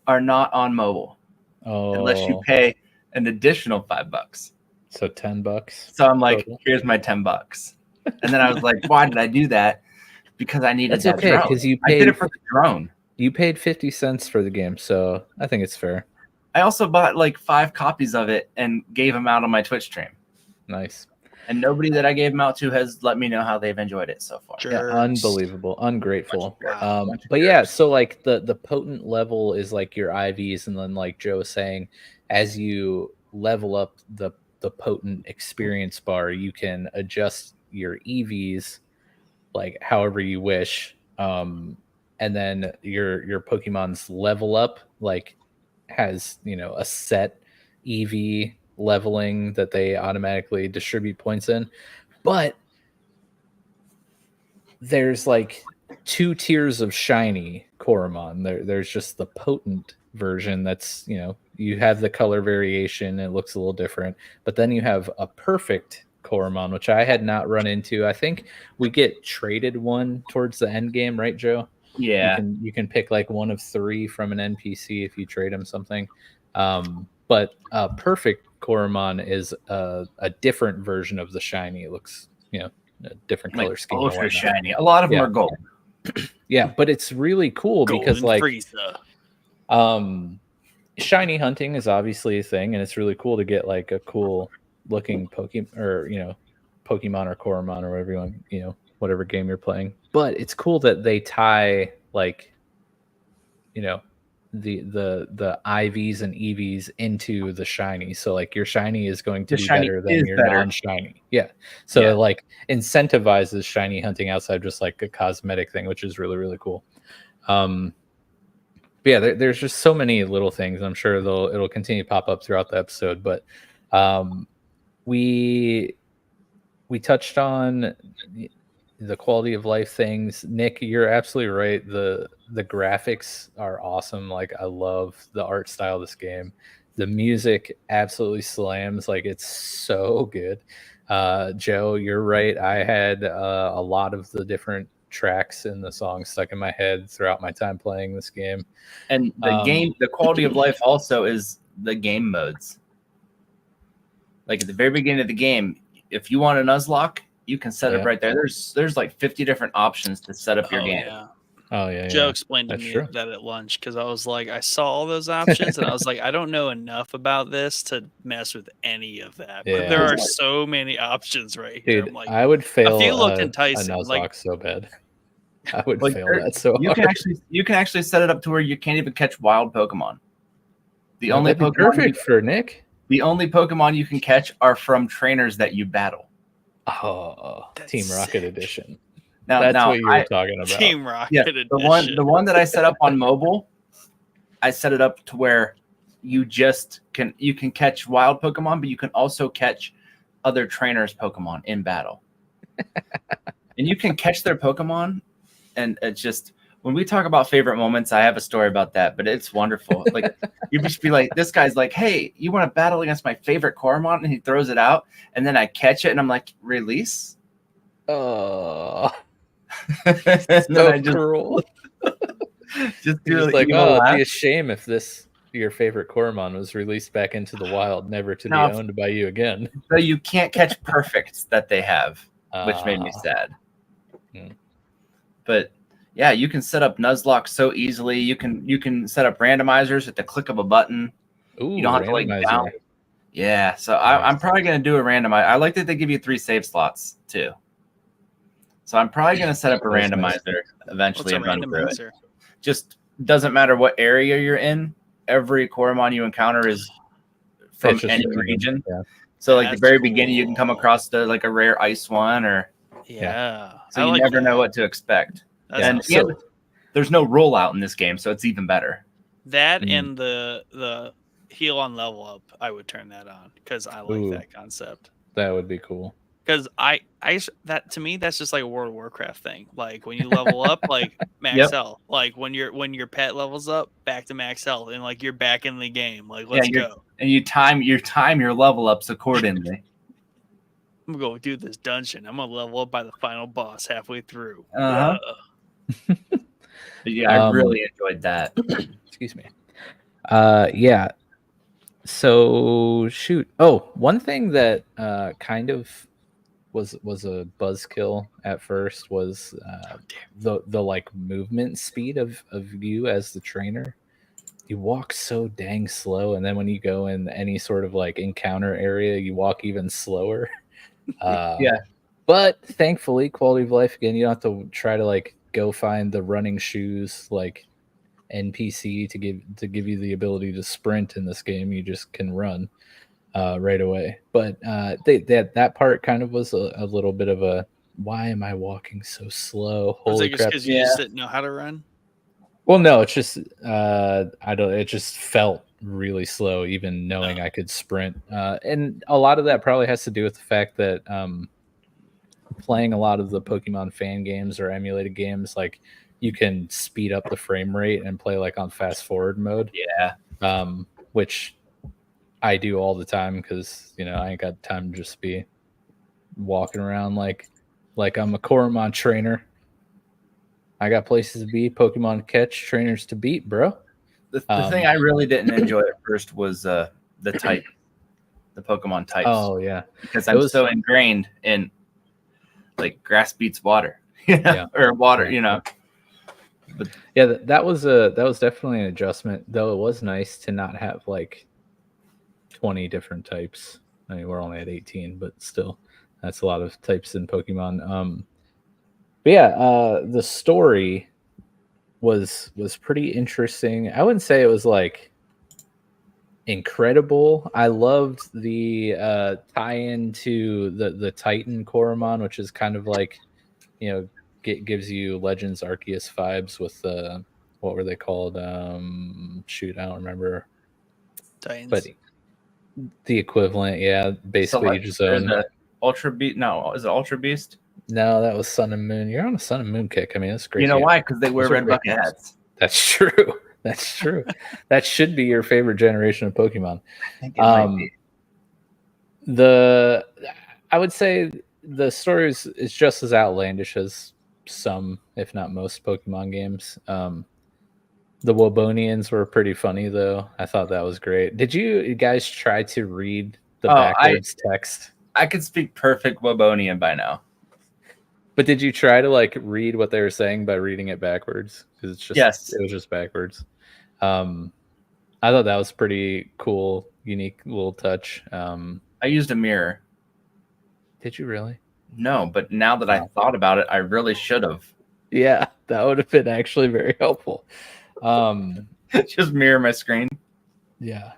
are not on mobile. Unless you pay an additional $5. So $10. So I'm like, here's my $10. And then I was like, why did I do that? Because I needed that drone. Because you paid, I did it for the drone. You paid 50 cents for the game, so I think it's fair. I also bought like 5 copies of it and gave them out on my Twitch stream. Nice. And nobody that I gave them out to has let me know how they've enjoyed it so far. Yeah, unbelievable, ungrateful. But yeah, so like the potent level is like your IVs, and then like Joe was saying, as you level up the potent experience bar, you can adjust your EVs like however you wish. And then your Pokemon's level up like has, you know, a set EV leveling that they automatically distribute points in. But there's like 2 tiers of shiny Coromon. There's just the potent version that's, you know, you have the color variation, it looks a little different, but then you have a perfect Coromon, which I had not run into. I think we get traded one towards the end game, right, Joe? Yeah. You can pick like one of 3 from an NPC if you trade him something. But perfect Coromon is a different version of the shiny. It looks, you know, a different color scheme. Ultra shiny. A lot of them are gold. Yeah, but it's really cool because like shiny hunting is obviously a thing, and it's really cool to get like a cool looking Pokemon, or you know, Pokemon or Coromon or whatever you want, you know, whatever game you're playing. But it's cool that they tie like, you know, the IVs and EVs into the shiny. So like your shiny is going to be better than your non-shiny. Yeah. So like incentivizes shiny hunting outside just like a cosmetic thing, which is really, really cool. But yeah, there's just so many little things. I'm sure it'll continue to pop up throughout the episode, but we touched on the quality of life things. Nick, you're absolutely right. The graphics are awesome. Like, I love the art style of this game. The music absolutely slams. Like, it's so good. Joe, you're right. I had a lot of the different tracks in the song stuck in my head throughout my time playing this game. And the quality of life also is the game modes. Like at the very beginning of the game, if you want a Nuzlocke, you can set it right there. There's like 50 different options to set up your game. Yeah. Oh yeah. Joe explained to me that at lunch because I was like, I saw all those options and I was like, I don't know enough about this to mess with any of that. But there are so many options right here. Dude, I'm like, I would fail a few looked a enticing. Nuzlocke Like, so bad. I would fail that so you hard. You can actually set it up to where you can't even catch wild Pokemon. The only That'd be Pokemon perfect for Nick. The only Pokemon you can catch are from trainers that you battle. Oh, Team Rocket Edition. Now, That's what you were talking about. Team Rocket Edition. The one that I set up on mobile, I set it up to where you can catch wild Pokemon, but you can also catch other trainers' Pokemon in battle. And you can catch their Pokemon, and it's just when we talk about favorite moments, I have a story about that, but it's wonderful. Like you just be like, this guy's like, hey, you want to battle against my favorite Coromon? And he throws it out, and then I catch it, and I'm like, release? Oh, so cruel. Just do like, oh, it'd be a shame if your favorite Coromon was released back into the wild, never to be owned by you again. So you can't catch perfects that they have, which made me sad. But yeah, you can set up Nuzlocke so easily. You can set up randomizers at the click of a button. Ooh, you don't have to like down. Yeah, so I'm probably gonna do a randomizer. I like that they give you 3 save slots too. So I'm probably gonna set up a randomizer eventually and run through it. Just doesn't matter what area you're in. Every Coromon you encounter is from any region. Yeah. So like the very beginning, you can come across a rare ice one or So you never know what to expect. And there's no rollout in this game, so it's even better. That and the heal on level up, I would turn that on because I like that concept. That would be cool. Because that to me, that's just like a World of Warcraft thing. Like when you level up, like max health. Like when your pet levels up, back to max health, and like you're back in the game. Like let's go. And you time your level ups accordingly. I'm gonna go do this dungeon. I'm gonna level up by the final boss halfway through. Yeah, I really enjoyed that. Excuse me. Yeah. So shoot. Oh, one thing that kind of was a buzzkill at first was the like movement speed of you as the trainer. You walk so dang slow, and then when you go in any sort of like encounter area, you walk even slower. But thankfully, quality of life again. You don't have to try to like go find the running shoes like NPC to give you the ability to sprint in this game. You just can run right away. But that part kind of was a little bit of a why am I walking so slow? Holy crap! Because you just didn't know how to run. Well, no, it's just it just felt really slow, even knowing I could sprint. And a lot of that probably has to do with the fact that playing a lot of the Pokemon fan games or emulated games, like you can speed up the frame rate and play like on fast forward mode. Yeah. Which I do all the time because I ain't got time to just be walking around like I'm a Coromon trainer. I got places to be, Pokemon to catch, trainers to beat, bro. The thing I really didn't enjoy at first was the type, the Pokemon types. Oh yeah, because I'm so ingrained in like grass beats water, or water, But yeah, that was definitely an adjustment. Though it was nice to not have like 20 different types. I mean, we're only at 18, but still, that's a lot of types in Pokemon. But yeah, the story was pretty interesting. I wouldn't say it was like incredible. I loved the tie-in to the Titan Coromon, which is kind of like gives you Legends Arceus vibes with what were they called? Shoot, I don't remember. Titans. But the equivalent, yeah, basically you just own the Ultra Beast. No, is it Ultra Beast? No, that was Sun and Moon. You're on a Sun and Moon kick. I mean, that's great. You know why? Because they wear Those are red great bucket games. hats. That's true. That's true. That should be your favorite generation of Pokemon. I think it might be. I would say the story is just as outlandish as some, if not most, Pokemon games. The Wobonians were pretty funny, though. I thought that was great. Did you guys try to read the backwards text? I could speak perfect Wobonian by now. But did you try to like read what they were saying by reading it backwards? Because it's just it was just backwards. I thought that was pretty cool, unique little touch. I used a mirror. Did you really? No, but now that I thought about it, I really should have. Yeah, that would have been actually very helpful. Just mirror my screen. Yeah.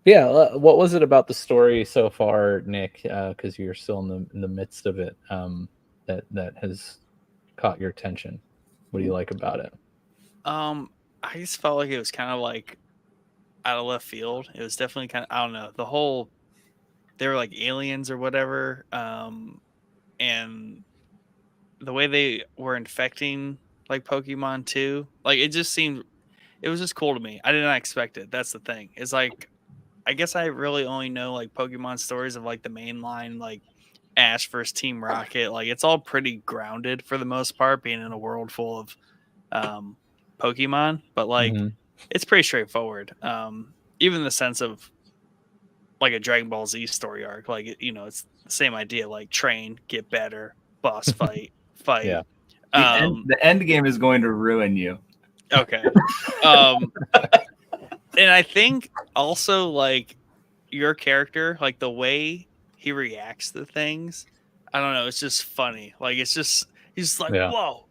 What was it about the story so far, Nick? Because you're still in the midst of it. That has caught your attention. What do you like about it? I just felt like it was kind of like out of left field. It was definitely kind of, I don't know, the whole, they were like aliens or whatever. And the way they were infecting like Pokemon too, like it just seemed, it was just cool to me. I did not expect it. That's the thing. It's like, I guess I really only know like Pokemon stories of like the main line, like Ash versus Team Rocket. Like it's all pretty grounded for the most part, being in a world full of Pokemon, but like it's pretty straightforward. Even the sense of like a Dragon Ball Z story arc, like it's the same idea, like train, get better, boss fight. Yeah. The end game is going to ruin you. Okay. And I think also like your character, like the way he reacts to things, I don't know, it's just funny. Like it's just he's like, whoa,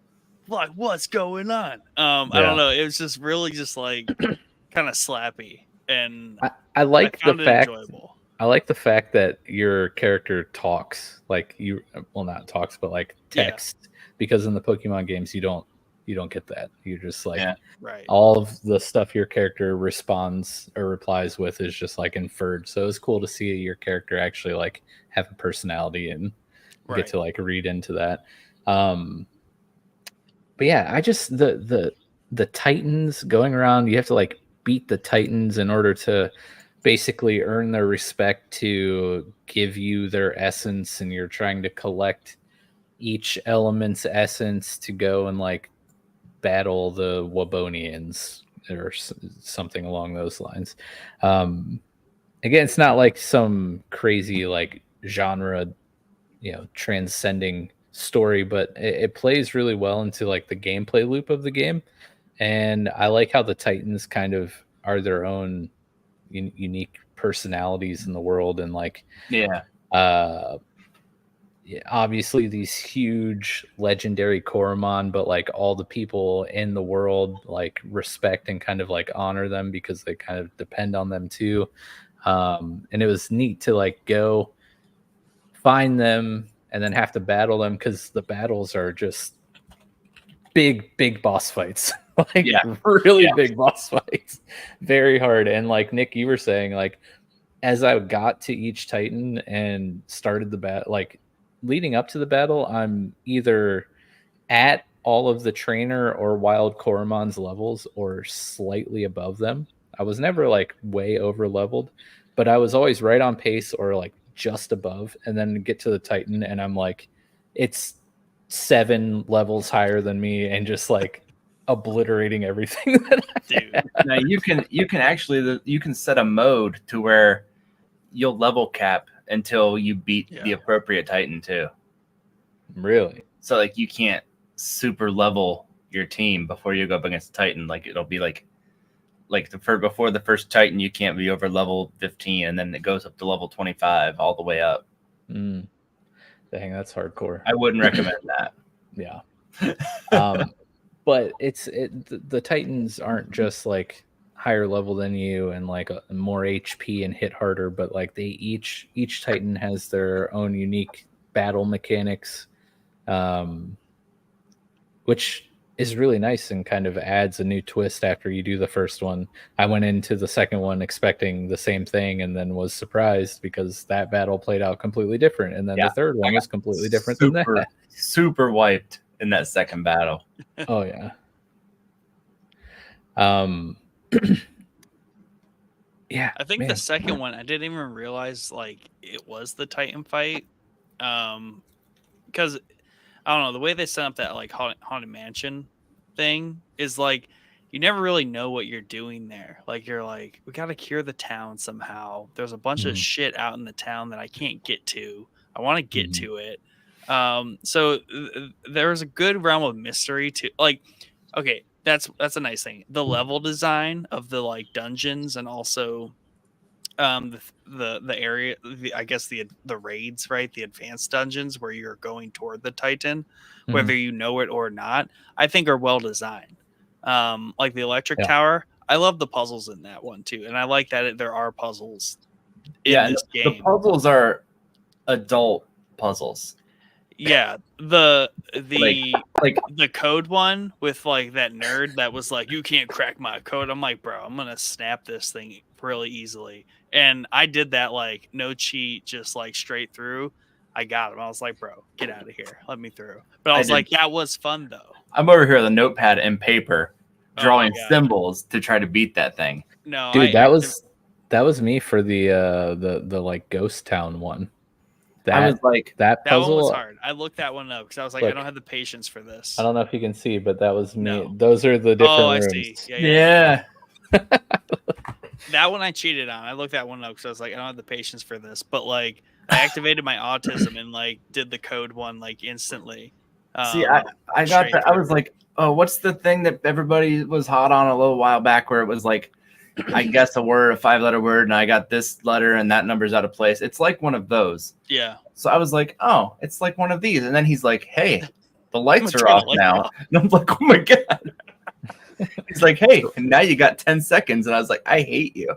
like what's going on? I don't know. It was just really just like kind of slappy, and I like the fact. Enjoyable. I like the fact that your character talks, like not talks, but like text, because in the Pokemon games you don't get that. You're just like all of the stuff your character responds or replies with is just like inferred. So it's cool to see your character actually like have a personality and get to like read into that. But yeah, I just the Titans going around, you have to like beat the Titans in order to basically earn their respect to give you their essence, and you're trying to collect each element's essence to go and like battle the Wobonians or something along those lines. Again, it's not like some crazy like genre, transcending story, but it plays really well into like the gameplay loop of the game. And I like how the Titans kind of are their own unique personalities in the world, and like obviously these huge legendary Coromon, but like all the people in the world like respect and kind of like honor them because they kind of depend on them too. And it was neat to like go find them and then have to battle them, because the battles are just big boss fights. Really big boss fights, very hard. And like Nick, you were saying, like as I got to each Titan and started the battle, like leading up to the battle, I'm either at all of the trainer or wild Coromon's levels or slightly above them. I was never like way over leveled, but I was always right on pace or like just above. And then get to the Titan and I'm like, it's 7 levels higher than me and just like obliterating everything that dude. Now you can actually set a mode to where you'll level cap until you beat the appropriate Titan too. Really? So like you can't super level your team before you go up against Titan. Like it'll be like before the first Titan, you can't be over level 15, and then it goes up to level 25 all the way up. Dang, that's hardcore. I wouldn't recommend that. Yeah. But the Titans aren't just like higher level than you and like more HP and hit harder, but like they each Titan has their own unique battle mechanics, which is really nice and kind of adds a new twist after you do the first one. I went into the second one expecting the same thing and then was surprised because that battle played out completely different. And then the third one was completely different than that. Super wiped in that second battle. Oh yeah. Yeah. I think the second one I didn't even realize like it was the Titan fight. Because I don't know, the way they set up that like haunted mansion thing is like you never really know what you're doing there. Like you're like, we gotta cure the town somehow. There's a bunch of shit out in the town that I can't get to. I want to get to it. So there's a good realm of mystery to like. Okay, that's a nice thing. The level design of the like dungeons and also the area, I guess the raids, right? The advanced dungeons where you're going toward the Titan, whether you know it or not, I think are well designed. Like the electric tower, I love the puzzles in that one too, and I like that there are puzzles in this game. The puzzles are adult puzzles. Yeah, the code one with like that nerd that was like, you can't crack my code. I'm like, bro, I'm gonna snap this thing really easily. And I did that like no cheat, just like straight through. I got him. I was like, bro, get out of here. Let me through. But I was like, that was fun though. I'm over here with a notepad and paper drawing symbols to try to beat that thing. No, dude, that was me for the like ghost town one. I was like, that puzzle one was hard. I looked that one up because I was like, I don't have the patience for this. I don't know if you can see, but that was me. No. Those are the different rooms. I see. Yeah. That one I cheated on. I looked that one up because I was like, I don't have the patience for this. But like, I activated my autism and like did the code one like instantly. See, I got that. I was like, oh, what's the thing that everybody was hot on a little while back where it was like, I guess a 5-letter word, and I got this letter and that number's out of place. It's like one of those. Yeah. So I was like, oh, it's like one of these. And then he's like, hey, the lights are off now. And I'm like, oh my God. He's like, hey, and now you got 10 seconds. And I was like, I hate you.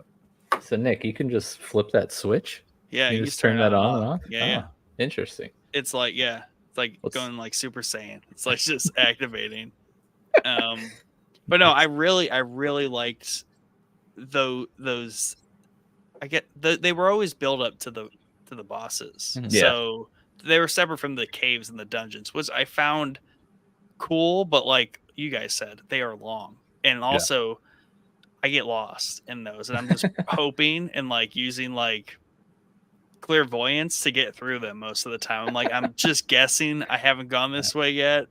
So Nick, you can just flip that switch? Yeah, you just turn that on and off? Yeah. Interesting. It's like, it's like going like Super Saiyan. It's like just activating. But no, I really liked those. I get they were always built up to the bosses. Mm-hmm. So they were separate from the caves and the dungeons, which I found cool, but like you guys said, they are long. And also I get lost in those, and I'm just hoping and like using like clairvoyance to get through them most of the time. I'm like, I'm just guessing. I haven't gone this way yet.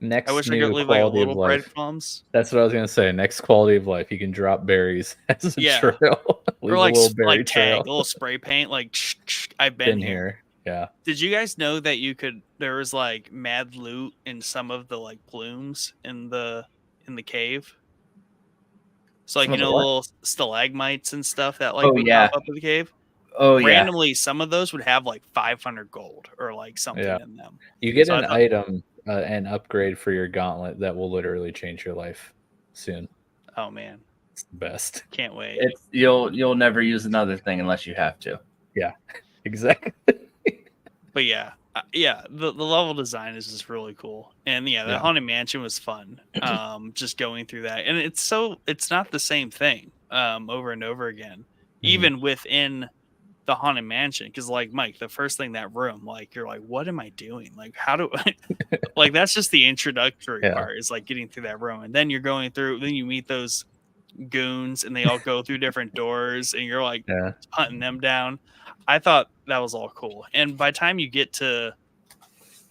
Next, I wish I could leave like a little breadcrumbs. That's what I was gonna say. Next quality of life, you can drop berries as a trail, or like a little spray paint. Like I've been here. Yeah. Did you guys know that there was like mad loot in some of the like plumes in the cave? So like little stalagmites and stuff that like would pop up in the cave. Oh randomly, some of those would have like 500 gold or like something in them. You get an item. An upgrade for your gauntlet that will literally change your life soon. Oh man, it's the best. Can't wait. You'll never use another thing unless you have to. Yeah, exactly. But the level design is just really cool, and the haunted mansion was fun. Just going through that, and it's not the same thing over and over again, even within the haunted mansion, because like Mike, the first thing, that room, like you're like, what am I doing? Like, how do I like that's just the introductory part, is like getting through that room, and then you're going through, then you meet those goons and they all go through different doors and you're like hunting them down. I thought that was all cool, and by the time you get to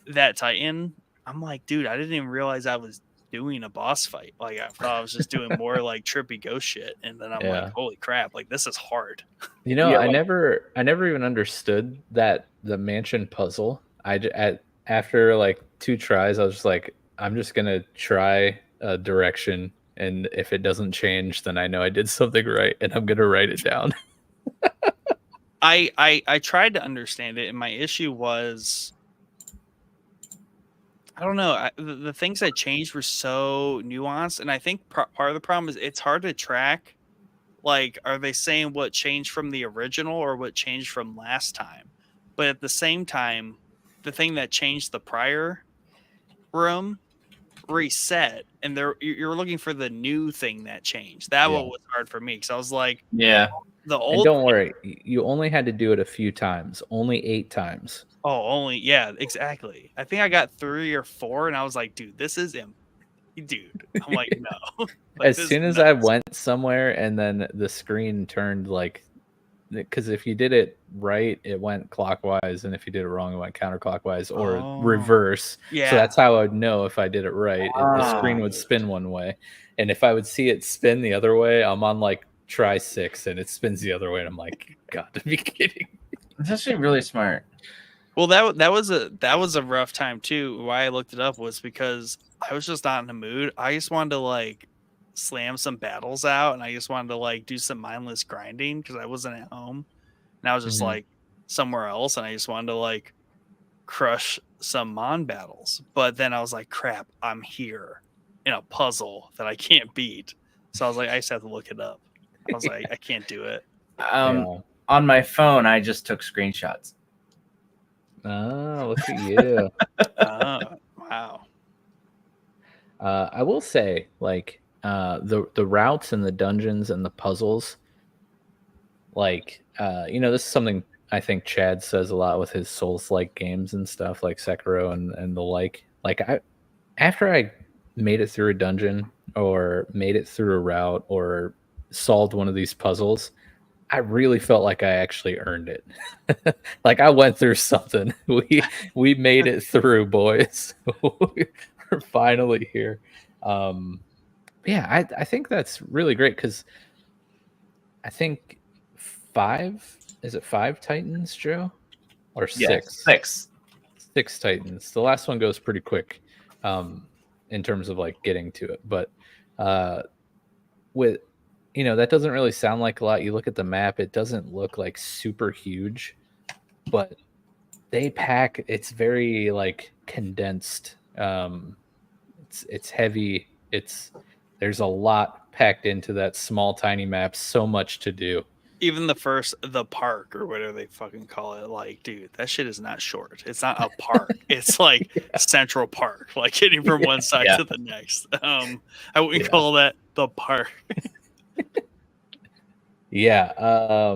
that Titan, I'm like, dude, I didn't even realize I was doing a boss fight. Like I thought I was just doing more like trippy ghost shit, and then I'm like, holy crap, like this is hard. You know, I never even understood the mansion puzzle. After like 2 tries, I was just like, I'm just gonna try a direction, and if it doesn't change, then I know I did something right, and I'm gonna write it down. I tried to understand it, and my issue was, I don't know. The things that changed were so nuanced, and I think part of the problem is it's hard to track. Like, are they saying what changed from the original or what changed from last time? But at the same time, the thing that changed the prior room reset, and you're looking for the new thing that changed. That Yeah. one was hard for me because I was like, Yeah. the And old. don't worry, you only had to do it a few times, only 8 times. Oh, only exactly. I think I got 3 or 4, and I was like, dude, this is dude. I'm like, no. Like, As soon as I went somewhere and then the screen turned like, because if you did it right, it went clockwise, and if you did it wrong, it went counterclockwise or reverse. Yeah. So that's how I would know if I did it right. The screen would spin one way, and if I would see it spin the other way, I'm on like try 6, and it spins the other way, and I'm like, God, to be kidding. It's actually really smart. Well, that was a rough time too. Why I looked it up was because I was just not in the mood. I just wanted to like slam some battles out, and I just wanted to like do some mindless grinding because I wasn't at home, and I was just like somewhere else, and I just wanted to like crush some Mon battles. But then I was like, crap, I'm here in a puzzle that I can't beat. So I was like, I just have to look it up. I was like, I can't do it. On my phone, I just took screenshots. Oh, look at you. Wow. I will say, like, the routes and the dungeons and the puzzles, like, this is something I think Chad says a lot with his Souls-like games and stuff, like Sekiro and the like. Like, after I made it through a dungeon or made it through a route or solved one of these puzzles, I really felt like I actually earned it. Like I went through something. We made it through, boys. We're finally here. Yeah, I think that's really great because I think 5 Titans, Joe, or 6? Yeah, 6 Titans. The last one goes pretty quick, in terms of like getting to it, but with that doesn't really sound like a lot. You look at the map, it doesn't look like super huge, but they pack, it's very like condensed. It's heavy. There's a lot packed into that small tiny map, so much to do. Even the park or whatever they fucking call it, like, dude, that shit is not short. It's not a park. It's like Central Park, like getting from one side to the next. I wouldn't call that the park. Yeah.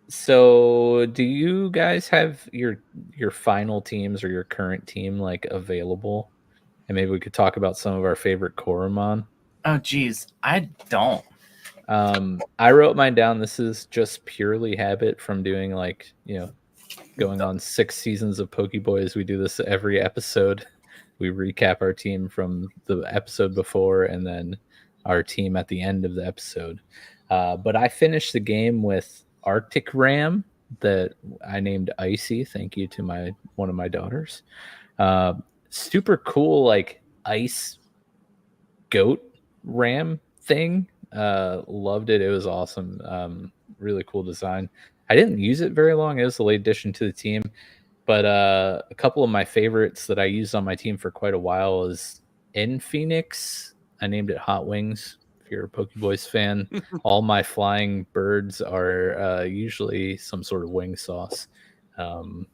So do you guys have your final teams or your current team like available? And maybe we could talk about some of our favorite Coromon. Oh geez, I don't. I wrote mine down. This is just purely habit from doing like, going on 6 seasons of Pokeboys. We do this every episode. We recap our team from the episode before and then our team at the end of the episode. But I finished the game with Arctic Ram that I named Icy. Thank you to one of my daughters. Super cool, like ice goat ram thing. Loved it. It was awesome. Really cool design. I didn't use it very long. It was a late addition to the team. But a couple of my favorites that I used on my team for quite a while is in Phoenix. I named it Hot Wings. If you're a Pokeboys fan, all my flying birds are usually some sort of wing sauce. But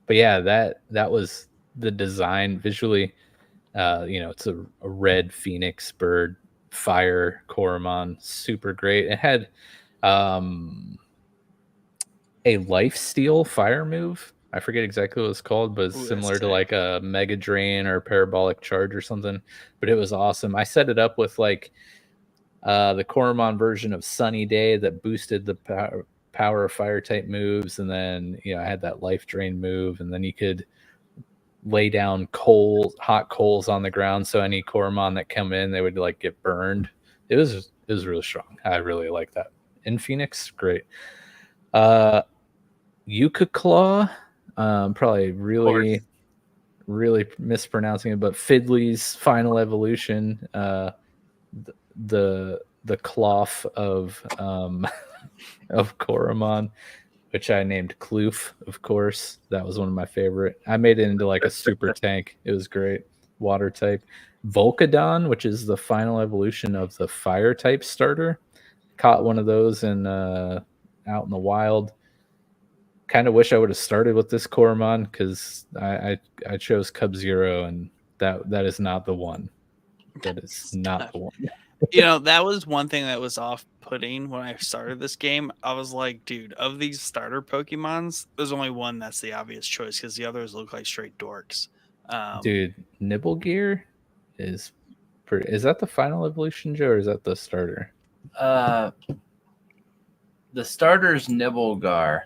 yeah, that was the design visually. It's a red phoenix bird, fire Coromon, super great. It had a lifesteal fire move. I forget exactly what it's called, but it's similar to like a Mega Drain or a Parabolic Charge or something. But it was awesome. I set it up with like the Coromon version of Sunny Day that boosted the power of fire type moves, and then I had that Life Drain move, and then you could lay down hot coals on the ground, so any Coromon that come in, they would like get burned. It was really strong. I really like that. In Phoenix, great. UglyKidJoeCross. Probably really mispronouncing it, but Fiddly's final evolution, the cloth of Coromon, which I named Kloof, of course. That was one of my favorite. I made it into like a super tank. It was great. Water type. Volcadon, which is the final evolution of the fire type starter. Caught one of those out in the wild. kind of wish I would have started with this Coromon because I chose Cub Zero, and that is not the one. That is not the one. That was one thing that was off-putting when I started this game. I was like, dude, of these starter Pokemons, there's only one that's the obvious choice because the others look like straight dorks. Dude, Nibblegear is pretty. Is that the final evolution, Joe, or is that the starter? The starter's Nibblegar.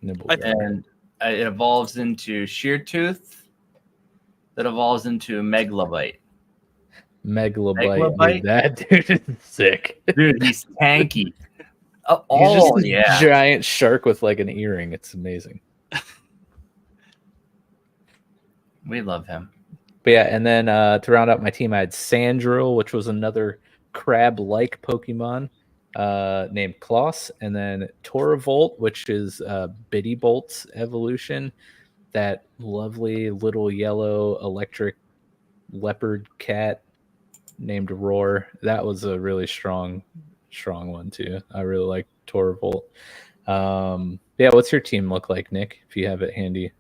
And it evolves into Sheartooth. That evolves into Megalobite. Megalobite. Dude, that dude is sick. Dude, he's tanky. He's just a giant shark with like an earring. It's amazing. We love him. But yeah, and then to round out my team, I had Sandrill, which was another crab-like Pokemon named Kloss, and then Toravolt, which is Bitty Bolt's evolution. That lovely little yellow electric leopard cat named Roar. That was a really strong one too. I really like Toravolt. Yeah, what's your team look like, Nick, if you have it handy?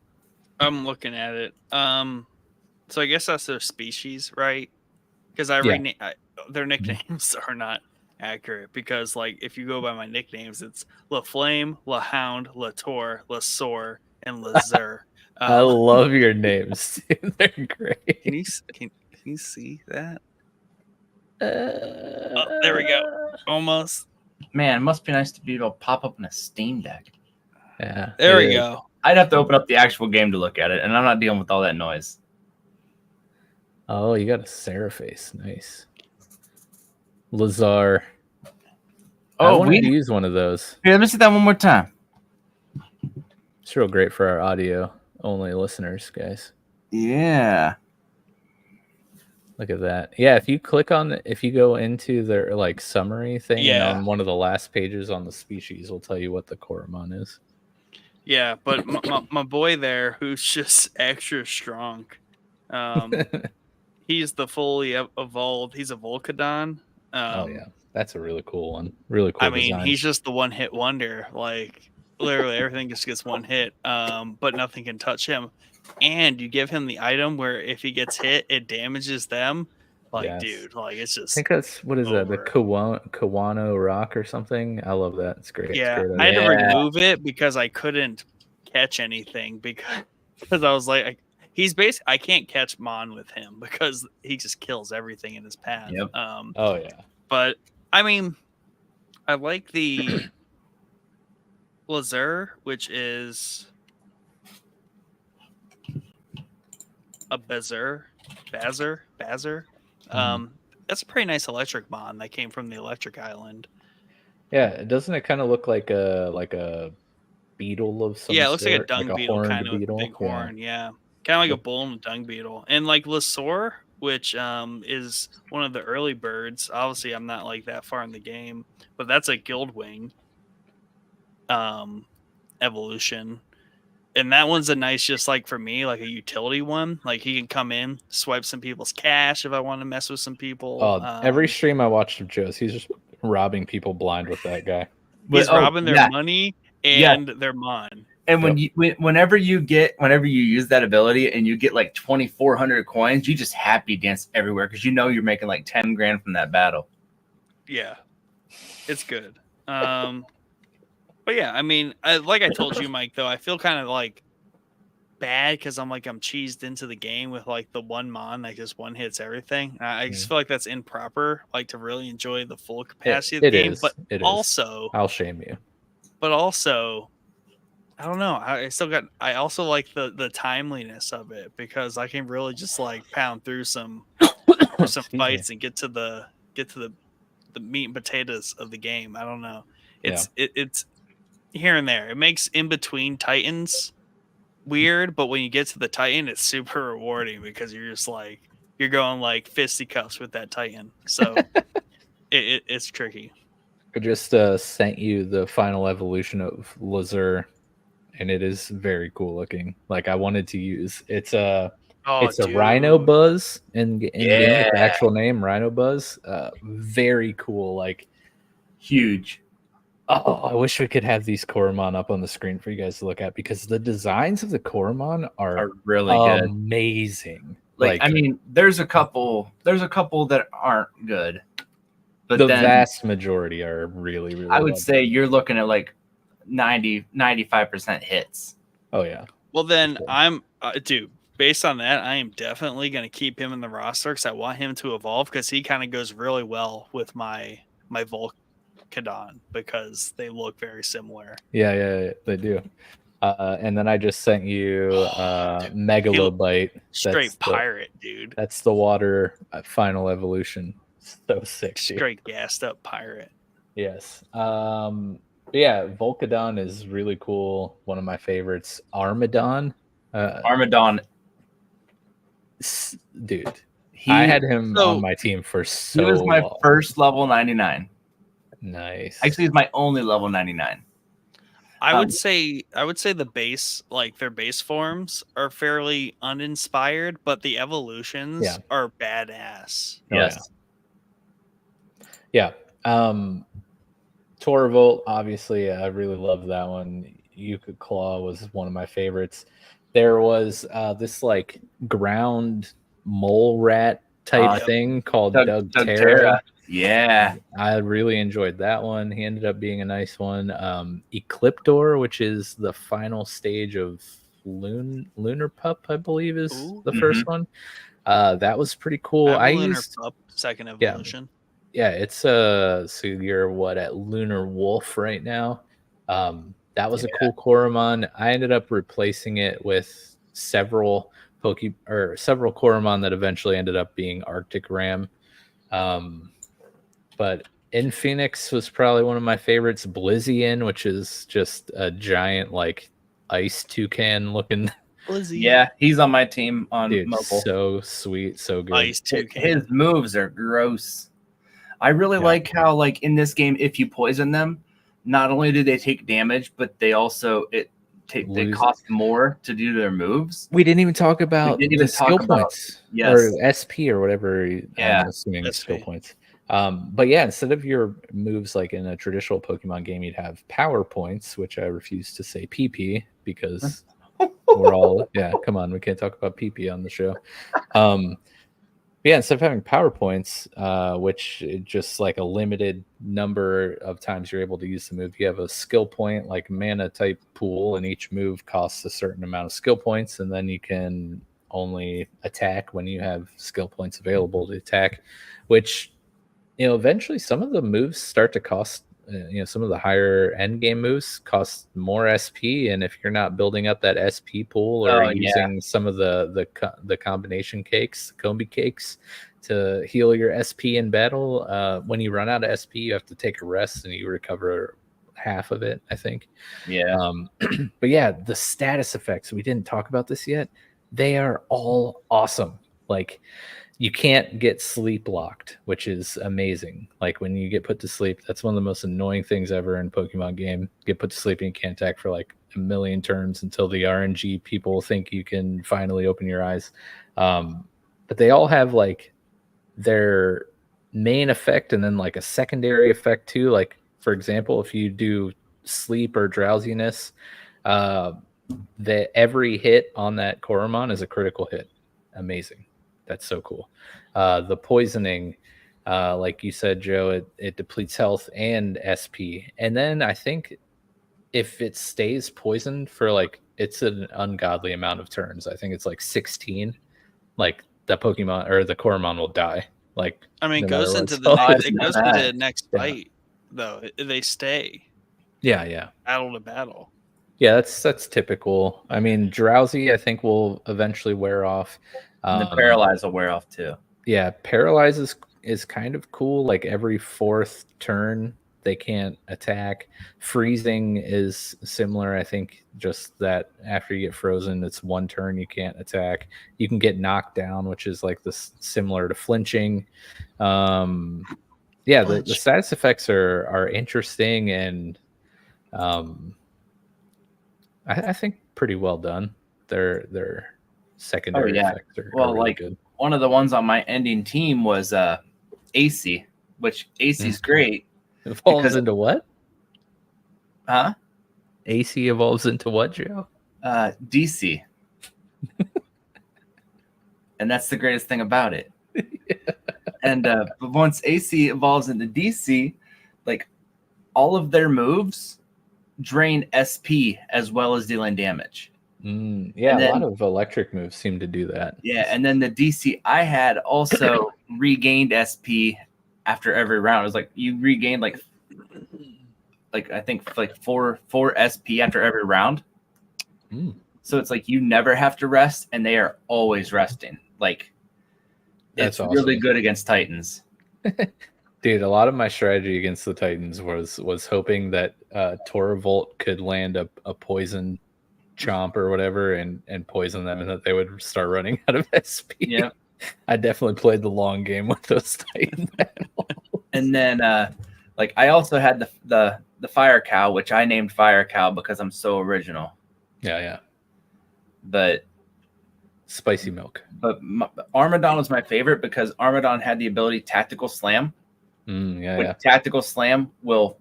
I'm looking at it. So I guess that's their species, right? Because their nicknames are not accurate, because like if you go by my nicknames, it's La Flame, La Hound, La Tor, La Soar, and La Zer. I love your names. They're great. Can you see that? There we go. Almost. Man, it must be nice to be able to pop up in a Steam Deck. Yeah. There we go. I'd have to open up the actual game to look at it, and I'm not dealing with all that noise. Oh, you got a Seraphase. Nice. Lazar. I wanted to use one of those. Here, let me see that one more time. It's real great for our audio-only listeners, guys. Yeah. Look at that. Yeah, if you go into their like summary thing, and on one of the last pages on the species will tell you what the Coromon is. Yeah, but my boy there, who's just extra strong, he's the fully evolved. He's a Volcadon. Oh yeah, that's a really cool one. Really cool. I mean, design. he's just the one-hit wonder. Like literally everything just gets one hit, but nothing can touch him. And you give him the item where if he gets hit, it damages them. Like, dude, like it's just. I think that's that? The Kawano Rock or something. I love that. It's great. Yeah, it's great. I had to remove it because I couldn't catch anything because I was like, I can't catch Mon with him because he just kills everything in his path. Yep. Oh yeah. But I mean, I like the Lazur, which is a Bazzer. That's a pretty nice electric Mon that came from the Electric Island. Yeah, doesn't it kind of look like a beetle of some sort? Yeah, it looks like a dung beetle, kind of beetle. With a big horn. Yeah, kind of like a bull and a dung beetle. And like Lasor, which is one of the early birds. Obviously, I'm not like that far in the game, but that's a Guildwing evolution. And that one's a nice, just like for me, like a utility one. Like he can come in, swipe some people's cash if I want to mess with some people. Oh, every stream I watched of Joe's, he's just robbing people blind with that guy. He's robbing their money and their Mon. And whenever you use that ability and you get like 2,400 coins, you just happy dance everywhere because you know you're making like 10 grand from that battle. Yeah, it's good. But yeah, I mean, like I told you, Mike, though, I feel kind of like bad because I'm cheesed into the game with like the one Mon that just one hits everything. I just feel like that's improper, like to really enjoy the full capacity of the game. But also, I'll shame you. But also, I don't know. I also like the timeliness of it because I can really just like pound through some fights and get to the meat and potatoes of the game. I don't know. It's here and there. It makes in between Titans weird, but when you get to the Titan, it's super rewarding because you're just like you're going like fisticuffs with that Titan. So it's tricky. I just sent you the final evolution of Lazur, and it is very cool looking. Like I wanted to use it's a Rhino Buzz in game, the actual name Rhino Buzz. Very cool, like huge. Oh, I wish we could have these Coromon up on the screen for you guys to look at, because the designs of the Coromon are really good. Amazing. Like, I mean, there's a couple that aren't good, but the then vast majority are really, really. I would say you're looking at like 95% hits. Oh yeah. Well, then I'm, dude. Based on that, I am definitely going to keep him in the roster because I want him to evolve, because he kind of goes really well with my Volcadon because they look very similar. Yeah, they do. And then I just sent you Megalobite. Straight pirate, dude. That's the water final evolution. So sick. Straight gassed up pirate. Yes. Yeah, Volcadon is really cool. One of my favorites. Armadon. Armadon. Dude. I had him on my team for so long. He was my first level 99. Nice. Actually, he's my only level 99. I would say the base, like their base forms, are fairly uninspired, but the evolutions are badass. Yes. Yeah. Torvolt, obviously, I really loved that one. Yuka Claw was one of my favorites. There was this like ground mole rat type thing called Doug Terra. Yeah. I really enjoyed that one. He ended up being a nice one. Ecliptor, which is the final stage of Lunar Pup, I believe is the first one. That was pretty cool. I used Pup, second evolution. Yeah, it's so you're at Lunar Wolf right now. That was a cool Coromon. I ended up replacing it with several Coromon that eventually ended up being Arctic Ram. But In Phoenix was probably one of my favorites. Blizzian, which is just a giant like ice toucan looking. Blizzy. Yeah, he's on my team on mobile. So sweet, so good. Ice toucan. His moves are gross. I really like how, like, in this game, if you poison them, not only do they take damage, but they also they cost more to do their moves. We didn't even talk about the skill points, or SP or whatever. I'm assuming skill points. But yeah, instead of your moves like in a traditional Pokemon game, you'd have power points, which I refuse to say PP because we're all come on, we can't talk about PP on the show. Yeah, instead of having power points, which just like a limited number of times you're able to use the move, you have a skill point like mana type pool, and each move costs a certain amount of skill points, and then you can only attack when you have skill points available to attack, which, eventually some of the moves start to cost, some of the higher end game moves cost more SP, and if you're not building up that SP pool or using some of the combination cakes, combi cakes, to heal your SP in battle, when you run out of SP, you have to take a rest and you recover half of it, I think. Yeah. But yeah, the status effects, we didn't talk about this yet. They are all awesome. Like, you can't get sleep locked, which is amazing. Like, when you get put to sleep, that's one of the most annoying things ever in Pokemon game. Get put to sleep and you can't attack for like a million turns until the RNG people think you can finally open your eyes. But they all have like their main effect and then like a secondary effect too. Like, for example, if you do sleep or drowsiness, every hit on that Coromon is a critical hit. Amazing. That's so cool. The poisoning, like you said, Joe, it depletes health and SP. And then I think if it stays poisoned for like, it's an ungodly amount of turns. I think it's like 16. Like, the Pokemon or the Coromon will die. Like, I mean, it goes into the next fight though. They stay. Yeah. Battle to battle. Yeah, that's typical. I mean, drowsy, I think, will eventually wear off. And the paralyze will wear off too. Yeah, paralyze is kind of cool. Like, every fourth turn, they can't attack. Freezing is similar. I think just that after you get frozen, it's one turn you can't attack. You can get knocked down, which is like this similar to flinching. The status effects are interesting and I think pretty well done. Their secondary effects are really good. One of the ones on my ending team was AC, which AC's great. It falls into what? Huh? AC evolves into what, Joe? DC. And that's the greatest thing about it. And but once AC evolves into DC, like all of their moves drain SP as well as dealing damage. Yeah, a lot of electric moves seem to do that. Yeah, and then the DC I had also regained SP after every round. It was like you regained like I think like four SP after every round. So it's like you never have to rest, and they are always resting. Like That's it's really good against Titans. Dude, a lot of my strategy against the Titans was hoping that Toravolt could land a poison chomp or whatever and poison them, and that they would start running out of SP. Yeah, I definitely played the long game with those Titan battles. And then like I also had the Fire Cow, which I named Fire Cow because I'm so original. Yeah. But spicy milk. But Armadon was my favorite because Armadon had the ability Tactical Slam. Tactical Slam won't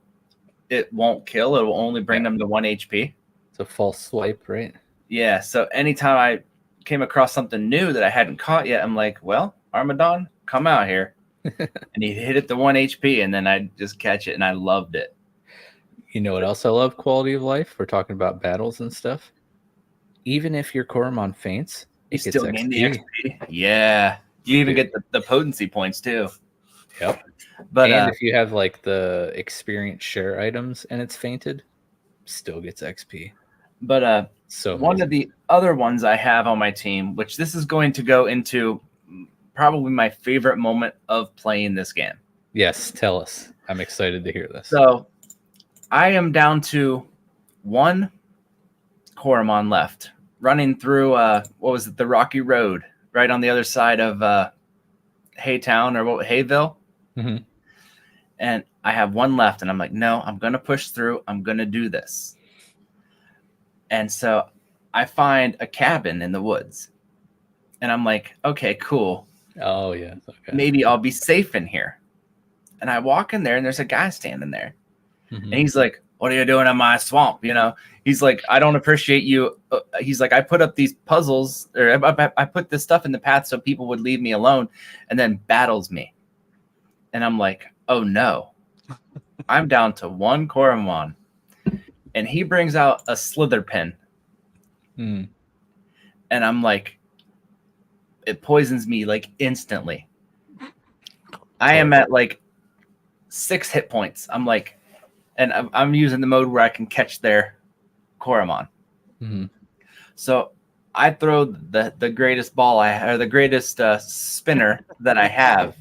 kill. It will only bring them to 1 HP. It's a false swipe, right? Yeah. So anytime I came across something new that I hadn't caught yet, I'm like, well, Armadon, come out here. And he hit it to 1 HP, and then I just catch it, and I loved it. You know what else I love? Quality of life. We're talking about battles and stuff. Even if your Coromon faints, you still gain the XP. Yeah. You even get the potency points too. Yep. But if you have like the experience share items and it's fainted, still gets XP. But so one of the other ones I have on my team, which this is going to go into probably my favorite moment of playing this game. Yes, tell us. I'm excited to hear this. So I am down to 1 Coromon left, running through the Rocky Road, right on the other side of Haytown or Hayville. Mm-hmm. And I have 1 left, and I'm like, no, I'm gonna push through. I'm gonna do this. And so I find a cabin in the woods, and I'm like, okay, cool. Oh yeah, okay. Maybe I'll be safe in here. And I walk in there, and there's a guy standing there, and he's like, "What are you doing in my swamp?" You know, he's like, "I don't appreciate you." He's like, "I put up these puzzles, or I put this stuff in the path so people would leave me alone," and then battles me. And I'm like, "Oh no, I'm down to 1 Coromon," and he brings out a slither pin, and I'm like, it poisons me like instantly. I am at like 6 hit points. I'm like, and I'm using the mode where I can catch their Coromon. So I throw the greatest ball the greatest spinner that I have,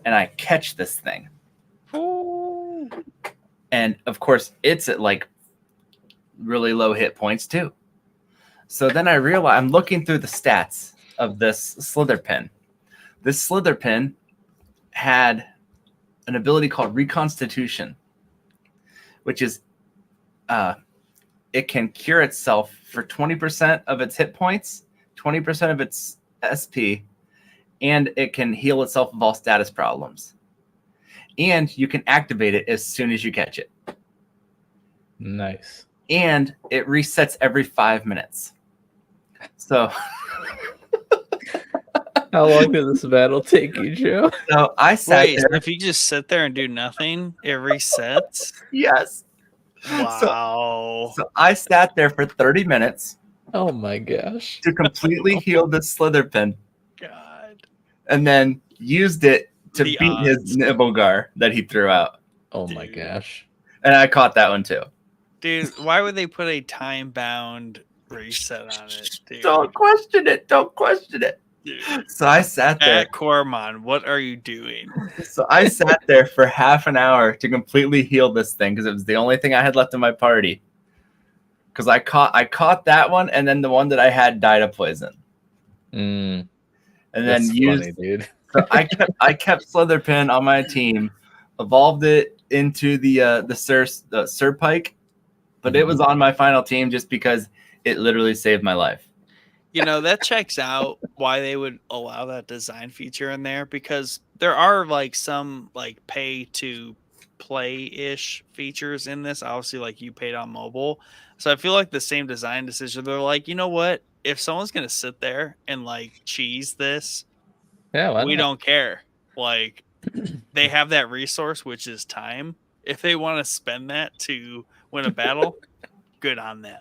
and I catch this thing. Ooh. And of course, it's at like really low hit points too. So then I realize I'm looking through the stats of this slither pin. This slither pin had an ability called Reconstitution, which is it can cure itself for 20% of its hit points, 20% of its SP, and it can heal itself of all status problems. And you can activate it as soon as you catch it. Nice. And it resets every 5 minutes. So how long did this battle take you, Joe? So I sat there. If you just sit there and do nothing, it resets? Yes. Wow. So I sat there for 30 minutes. Oh my gosh. To completely heal the slither pin. God. And then used it to beat his Nibelgar that he threw out. Oh my gosh. And I caught that one too. Dude, why would they put a time-bound reset on it, dude? Don't question it. Don't question it. Dude. So I sat there. At Coromon, what are you doing? So I sat there for half an hour to completely heal this thing because it was the only thing I had left in my party. Because I caught that one, and then the one that I had died of poison. And then used. Funny, dude. So I kept Slitherpin on my team, evolved it into the Sir Pike, but it was on my final team just because it literally saved my life. You know, that checks out why they would allow that design feature in there, because there are like some like pay to play-ish features in this. Obviously, like you paid on mobile. So I feel like the same design decision. They're like, you know what? If someone's gonna sit there and like cheese this, Yeah, we don't care. Like they have that resource, which is time. If they want to spend that to win a battle, good on them.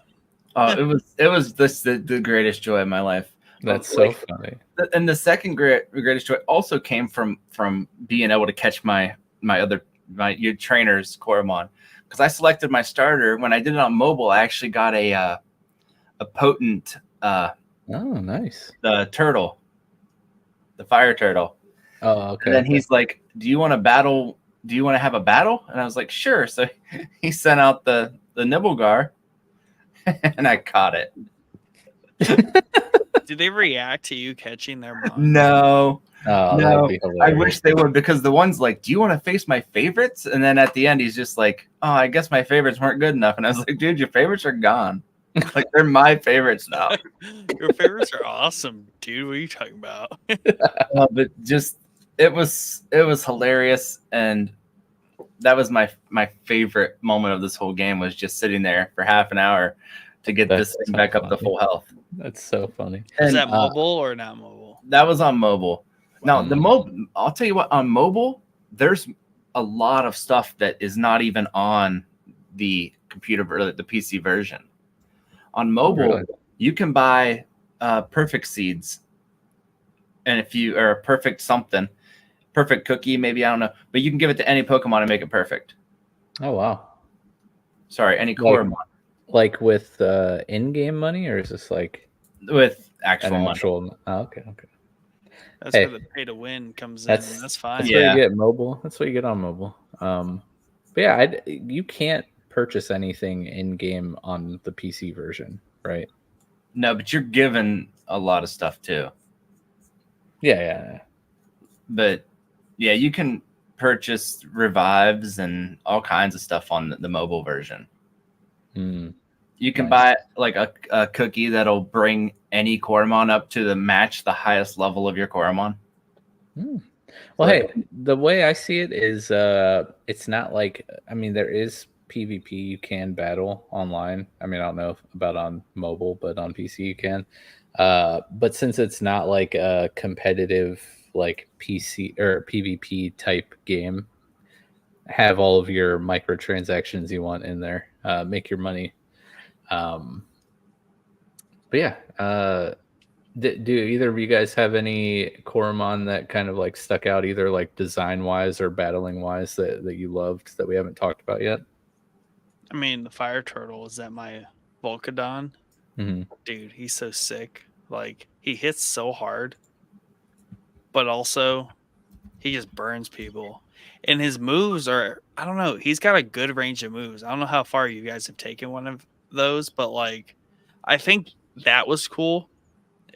It was the greatest joy of my life. That's so funny. And the second greatest joy also came from being able to catch my trainers Coromon, because I selected my starter. When I did it on mobile, I actually got a potent oh, nice, the turtle, the fire turtle. Oh, okay. And then he's like, "Do you want to battle? Do you want to have a battle?" And I was like, "Sure." So he sent out the Nibblegar, and I caught it. Did they react to you catching their mom? No. Oh, no, I wish they would, because the one's like, "Do you want to face my favorites?" And then at the end, he's just like, "Oh, I guess my favorites weren't good enough." And I was like, "Dude, your favorites are gone. Like, they're my favorites now." Your favorites are awesome, dude. What are you talking about? But just it was hilarious, and that was my favorite moment of this whole game, was just sitting there for half an hour to get this thing back up to full health. That's so funny. Is that mobile or not mobile? That was on mobile. Now, I'll tell you what, on mobile, there's a lot of stuff that is not even on the computer, the PC version. On mobile, you can buy perfect seeds. And if you are a perfect something, perfect cookie, maybe, I don't know, but you can give it to any Pokemon and make it perfect. Oh, wow. Sorry, any Coromon. Like with in-game money, or is this like with actual money? Oh, okay. That's where the pay to win comes in. And that's fine. That's where you get mobile. That's what you get on mobile. But yeah, you can't purchase anything in game on the PC version, right? No, but you're given a lot of stuff too. Yeah. But yeah, you can purchase revives and all kinds of stuff on the mobile version. You can buy like a cookie that'll bring any Coromon up to match the highest level of your Coromon. Well, hey, the way I see it is it's not like, I mean, there is PvP you can battle online. I mean, I don't know about on mobile, but on PC you can. But since it's not like a competitive like PC or PvP type game, have all of your microtransactions you want in there, make your money. But yeah, do either of you guys have any Coromon that kind of like stuck out, either like design wise or battling wise, that you loved that we haven't talked about yet? I mean, the fire turtle is that my Volcadon. Dude, he's so sick. Like, he hits so hard, but also he just burns people. And his moves are, I don't know, he's got a good range of moves. I don't know how far you guys have taken one of those, but like, I think that was cool.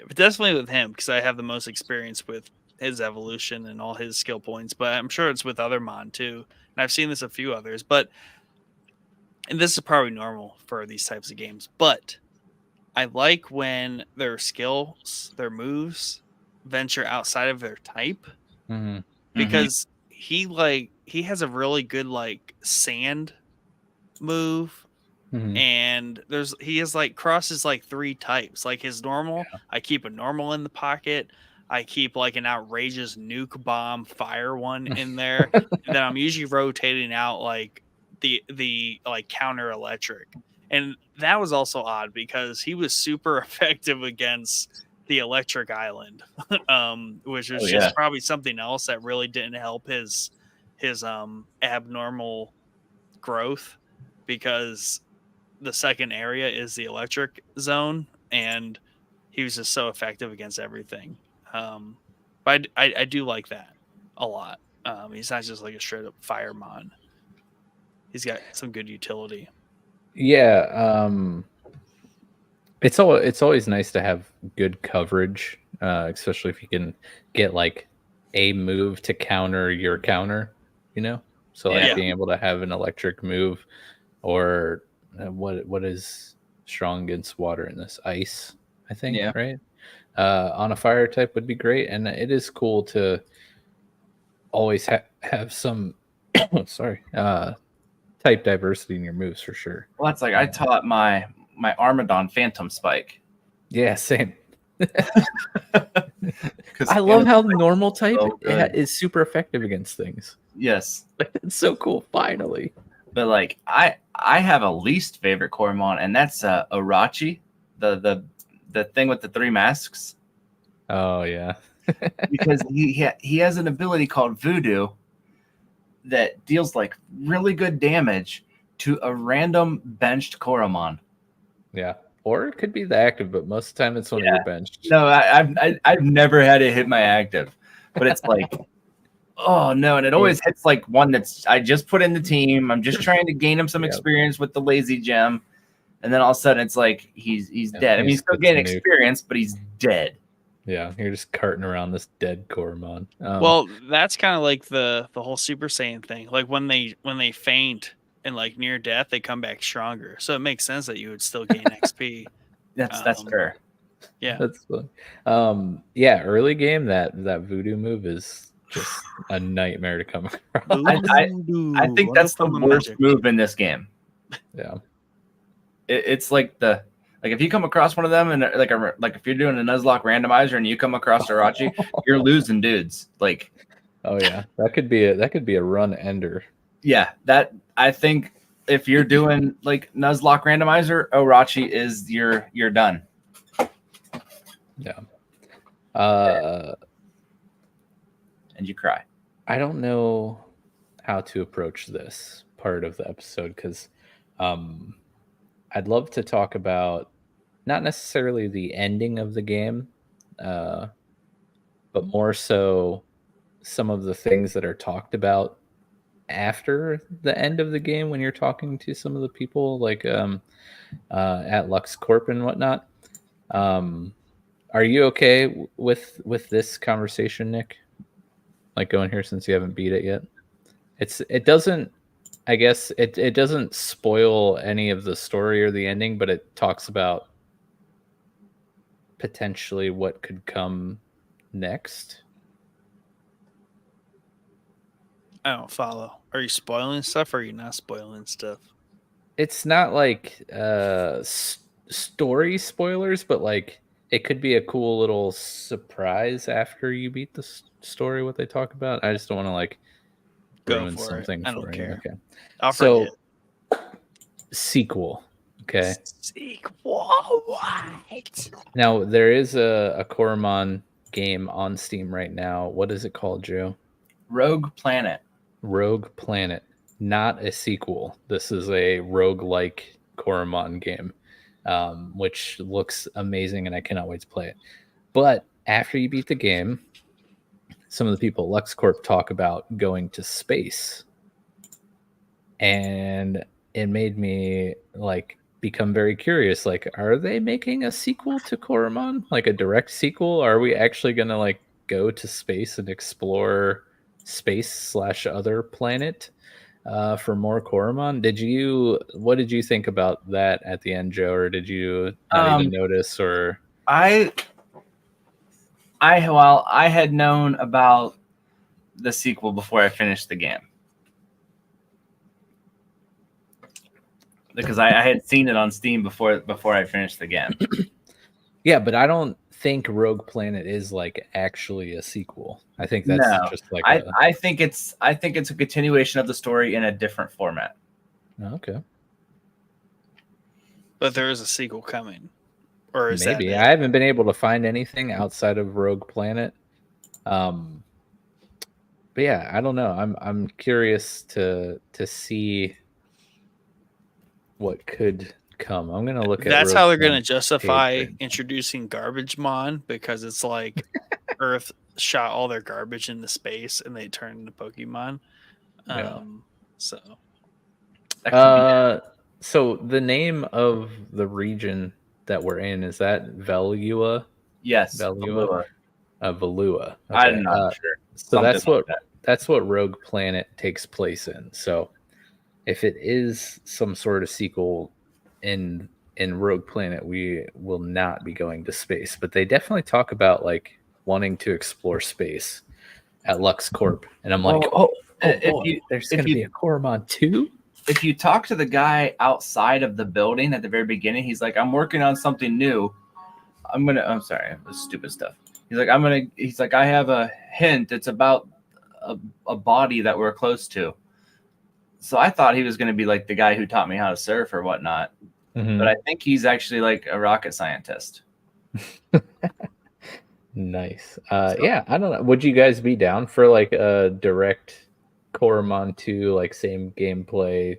But definitely with him, because I have the most experience with his evolution and all his skill points, but I'm sure it's with other Mon too. And I've seen this a few others, and this is probably normal for these types of games, but I like when their skills, their moves venture outside of their type, because he has a really good like sand move. And he has like crosses like 3 types. Like his normal, I keep a normal in the pocket. I keep like an outrageous nuke bomb fire one in there. And then I'm usually rotating out like the like counter electric. And that was also odd because he was super effective against the electric island, which was just probably something else that really didn't help his abnormal growth, because the second area is the electric zone, and he was just so effective against everything. But I do like that a lot. He's not just like a straight up Firemon. He's got some good utility. Yeah. It's always nice to have good coverage, especially if you can get like a move to counter your counter, So like being able to have an electric move, or what is strong against water in this? Ice, I think, right? On a fire type would be great, and it is cool to always have some sorry, type diversity in your moves for sure. Well, that's like I taught my Armadon Phantom Spike. Yeah, same. 'Cause I love Phantom how Spike normal type so good. is super effective against things. Yes, It's so cool. Finally, but like I have a least favorite Coromon, and that's Irachi, the thing with the 3 masks, oh yeah, because he has an ability called Voodoo that deals like really good damage to a random benched Coromon. yeah. Or it could be the active, but most of the time it's one of your benched. No, I've never had it hit my active, but it's like, oh no, and it always hits like one that's I just put in the team. I'm just trying to gain him some experience with the lazy gem, and then all of a sudden it's like he's dead. I mean, he's still getting experience, but he's dead. Yeah, you're just carting around this dead Coromon. Well, that's kind of like the whole Super Saiyan thing. Like when they faint and like near death, they come back stronger. So it makes sense that you would still gain XP. That's fair. Yeah, that's fun. Yeah, early game that Voodoo move is just a nightmare to come across. I think that's the worst move in this game. Yeah, it's like if you come across one of them and like if you're doing a Nuzlocke randomizer and you come across Irachi, you're losing dudes. Like, oh yeah, that could be a run ender. Yeah, that I think if you're doing like Nuzlocke randomizer, Irachi is you're done. Yeah. And you cry. I don't know how to approach this part of the episode because I'd love to talk about not necessarily the ending of the game, but more so some of the things that are talked about after the end of the game when you're talking to some of the people like at Lux Corp and whatnot. Are you okay with this conversation, Nick? Like going here since you haven't beat it yet? It doesn't, I guess it doesn't spoil any of the story or the ending, but it talks about potentially what could come next. I don't follow. Are you spoiling stuff or are you not spoiling stuff? It's not like story spoilers, but like it could be a cool little surprise after you beat the story, what they talk about. I just don't want to like ruin something. I don't care. Okay. I'll so forget. Sequel. Okay. Sequel. What? Now there is a Coromon game on Steam right now. What is it called, Joe? Rogue Planet. Rogue Planet. Not a sequel. This is a roguelike Coromon game, which looks amazing, and I cannot wait to play it. But after you beat the game, some of the people at LuxCorp talk about going to space. And it made me like become very curious. Like, are they making a sequel to Coromon? Like a direct sequel? Are we actually going to like go to space and explore space / other planet for more Coromon? What did you think about that at the end, Joe? Or did you not even notice? Or I had known about the sequel before I finished the game. Because I had seen it on Steam before I finished the game. Yeah, but I don't think Rogue Planet is like actually a sequel. I think that's just like I think it's a continuation of the story in a different format. Okay. But there is a sequel coming. Or is maybe that I haven't been able to find anything outside of Rogue Planet. But yeah, I don't know. I'm curious to see what could come. I'm gonna look at that's how they're gonna justify introducing Garbage Mon, because it's like Earth shot all their garbage into space and they turned into Pokemon. So the name of the region that we're in, is that Velua? Yes, Velua. Velua. Okay. I'm not sure. So that's what Rogue Planet takes place in. So if it is some sort of sequel in Rogue Planet, we will not be going to space. But they definitely talk about like wanting to explore space at Lux Corp, and I'm like, There's going to be a Coromon 2? If you talk to the guy outside of the building at the very beginning, he's like, I'm working on something new. I'm sorry, this stupid stuff. He's like, I have a hint. It's about a body that we're close to. So I thought he was going to be like the guy who taught me how to surf or whatnot. Mm-hmm. But I think he's actually like a rocket scientist. Nice. Yeah, I don't know. Would you guys be down for like a direct Coromon 2, like same gameplay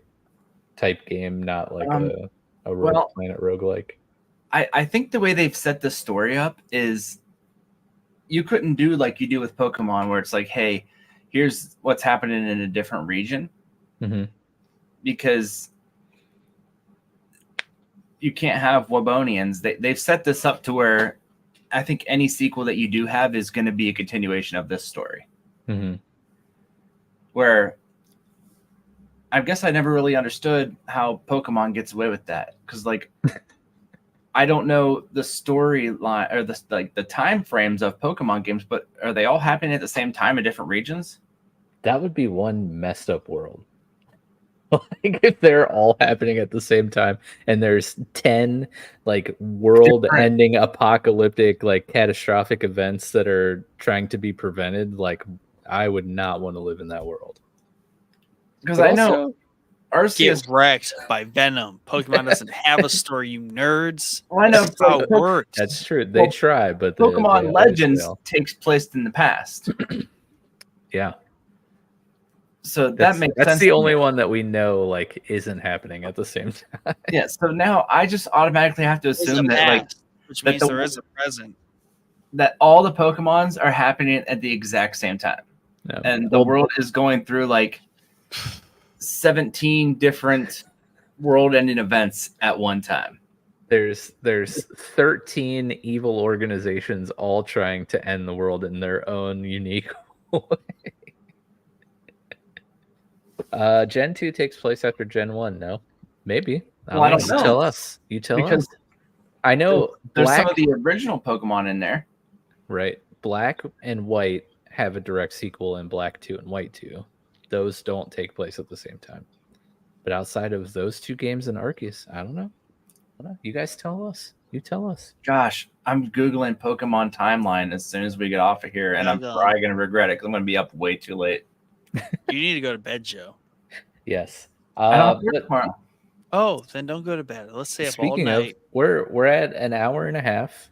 type game, not like a Planet roguelike? I think the way they've set the story up is you couldn't do like you do with Pokemon, where it's like, hey, here's what's happening in a different region. Mm-hmm. Because you can't have Wabonians. They've set this up to where I think any sequel that you do have is going to be a continuation of this story. Mm-hmm. Where I guess I never really understood how Pokemon gets away with that. Because like I don't know the storyline or the time frames of Pokemon games, but are they all happening at the same time in different regions? That would be one messed up world. Like if they're all happening at the same time and there's 10 like world-ending apocalyptic like catastrophic events that are trying to be prevented, like I would not want to live in that world. Because I know Arceus get wrecked by Venom. Pokemon doesn't have a story, you nerds. Well, I know that's how it works. That's true. They try, but Pokemon Legends takes place in the past. Yeah. So that makes sense. That's the only one that we know like isn't happening at the same time. Yeah. So now I just automatically have to assume that like, which means there is a present. That all the Pokemons are happening at the exact same time, and the world is going through like 17 different world-ending events at one time. There's 13 evil organizations all trying to end the world in their own unique way. Gen 2 takes place after Gen 1, no? Maybe. I don't know. You tell us. Because I know there's some of the original Pokemon in there. Right. Black and White have a direct sequel in Black 2 and White 2. Those don't take place at the same time. But outside of those two games and Arceus, I don't know. You guys tell us. You tell us. Gosh, I'm Googling Pokemon timeline as soon as we get off of here, and I'm probably going to regret it because I'm going to be up way too late. You need to go to bed, Joe. Yes. I don't have to work tomorrow. Oh, then don't go to bed. Let's stay up all night. Speaking of, we're at an hour and a half.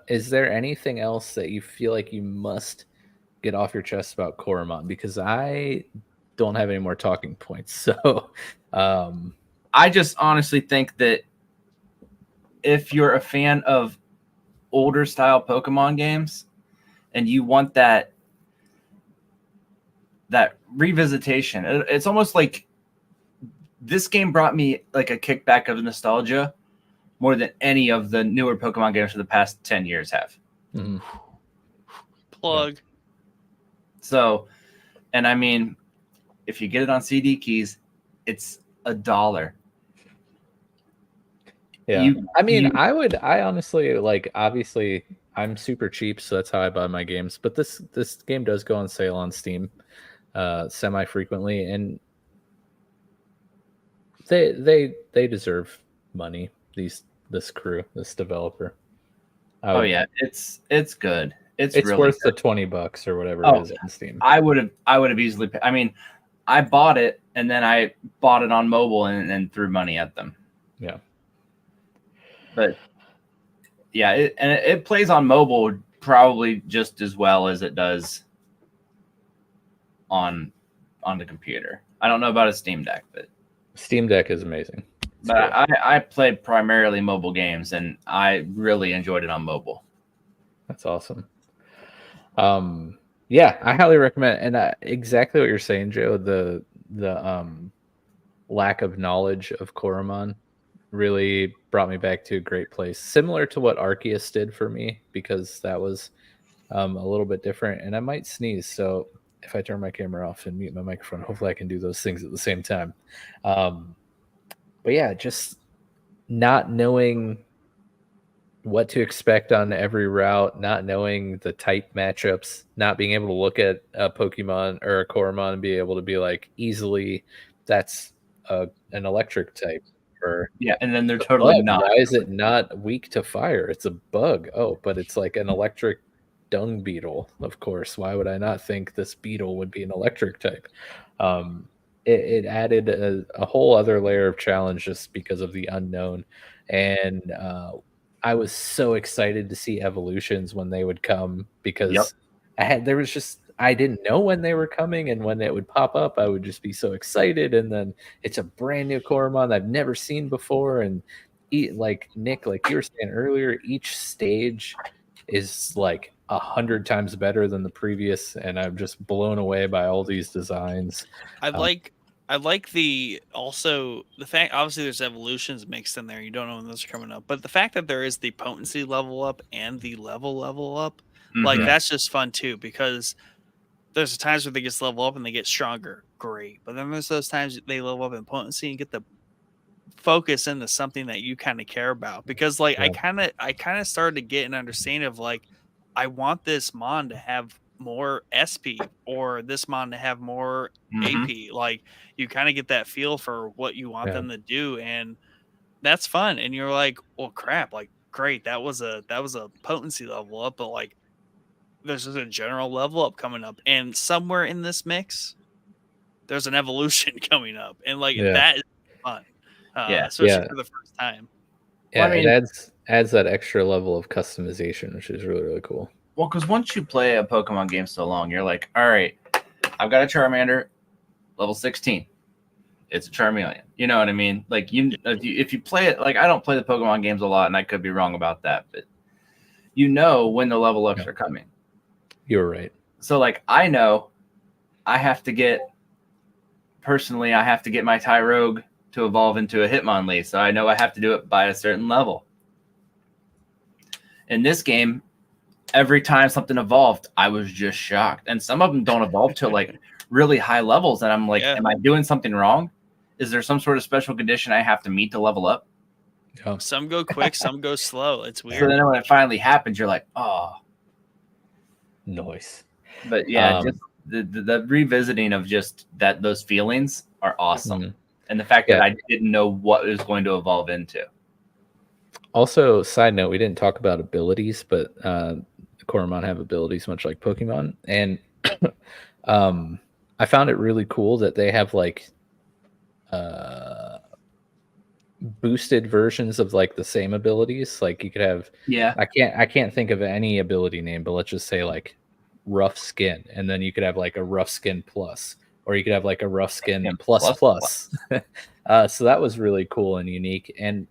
Is there anything else that you feel like you must get off your chest about Coromon? Because I don't have any more talking points. So I just honestly think that if you're a fan of older style Pokemon games and you want that revisitation, it's almost like this game brought me like a kickback of nostalgia more than any of the newer Pokemon games for the past 10 years have. Mm-hmm. Plug. Yeah. So, and I mean, if you get it on CD keys, it's $1. Yeah. I honestly, like, obviously I'm super cheap, so that's how I buy my games. But this game does go on sale on Steam semi-frequently, and they deserve money. This crew, this developer. Oh yeah, it's good. It's really worth good. the $20 or whatever it is on Steam. I would have easily paid. I mean, I bought it and then I bought it on mobile and threw money at them. Yeah. But yeah, it plays on mobile probably just as well as it does on the computer. I don't know about a Steam Deck, but Steam Deck is amazing. But I played primarily mobile games, and I really enjoyed it on mobile. That's awesome. Yeah, I highly recommend. And exactly what you're saying, Joe. The lack of knowledge of Coromon really brought me back to a great place, similar to what Arceus did for me, because that was a little bit different. And I might sneeze, so if I turn my camera off and mute my microphone, hopefully I can do those things at the same time. But yeah, just not knowing what to expect on every route, not knowing the type matchups, not being able to look at a Pokemon or a Coromon and be able to be like easily, that's an electric type. Or Yeah, and then they're a totally bug. not. Why is it not weak to fire? It's a bug. Oh, but it's like an electric dung beetle. Of course. Why would I not think this beetle would be an electric type? It added a whole other layer of challenge just because of the unknown. And I was so excited to see evolutions when they would come because I didn't know when they were coming, and when it would pop up, I would just be so excited. And then it's a brand new Coromon I've never seen before. And like Nick, like you were saying earlier, each stage is like 100 times better than the previous, and I'm just blown away by all these designs. I like the fact, obviously there's evolutions mixed in there. You don't know when those are coming up, but the fact that there is the potency level up and the level up, like that's just fun too, because there's times where they just level up and they get stronger. Great. But then there's those times they level up in potency and get the focus into something that you kind of care about, because like I kind of started to get an understanding of like, I want this mon to have more SP or this mon to have more AP. Like you kind of get that feel for what you want them to do, and that's fun. And you're like, well, crap, like great, that was a potency level up, but like there's just a general level up coming up, and somewhere in this mix there's an evolution coming up, and like that is fun. Especially for the first time. Yeah, well, I mean, it adds that extra level of customization, which is really, really cool. Well, because once you play a Pokemon game so long, you're like, all right, I've got a Charmander, level 16. It's a Charmeleon. You know what I mean? Like if you play it, like I don't play the Pokemon games a lot, and I could be wrong about that, but you know when the level ups are coming. You're right. So like I know I have to get my Tyrogue to evolve into a Hitmonlee. So I know I have to do it by a certain level. In this game, every time something evolved, I was just shocked. And some of them don't evolve to like really high levels. And I'm like, am I doing something wrong? Is there some sort of special condition I have to meet to level up? Some go quick, some go slow. It's weird. So then when it finally happens, you're like, oh. Nice. But yeah, just the revisiting of just those feelings are awesome. And the fact that I didn't know what it was going to evolve into. Also, side note, we didn't talk about abilities, but Coromon have abilities much like Pokemon. And I found it really cool that they have like boosted versions of like the same abilities. Like you could have, I can't think of any ability name, but let's just say like rough skin. And then you could have like a rough skin plus. Or you could have like a rough skin plus. So that was really cool and unique. And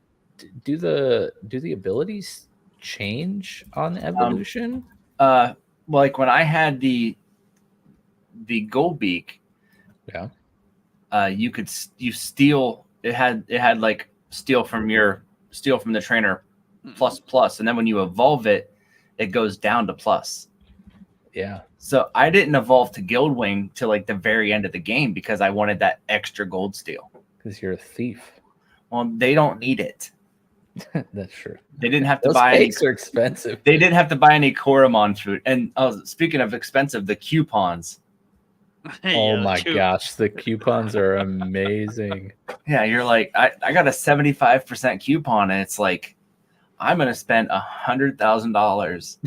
do the abilities change on evolution? Like when I had the Gold Beak, you steal. It had like steal from the trainer plus, and then when you evolve it, it goes down to plus. Yeah. So I didn't evolve to Guildwing till like the very end of the game because I wanted that extra gold steal. Because you're a thief. Well, they don't need it. That's true. They didn't have to Those buy cakes are expensive. They didn't have to buy any Coromon food. And speaking of expensive, the coupons. Oh my gosh, the coupons are amazing. Yeah, you're like, I got a 75% coupon, and it's like, I'm gonna spend $100,000.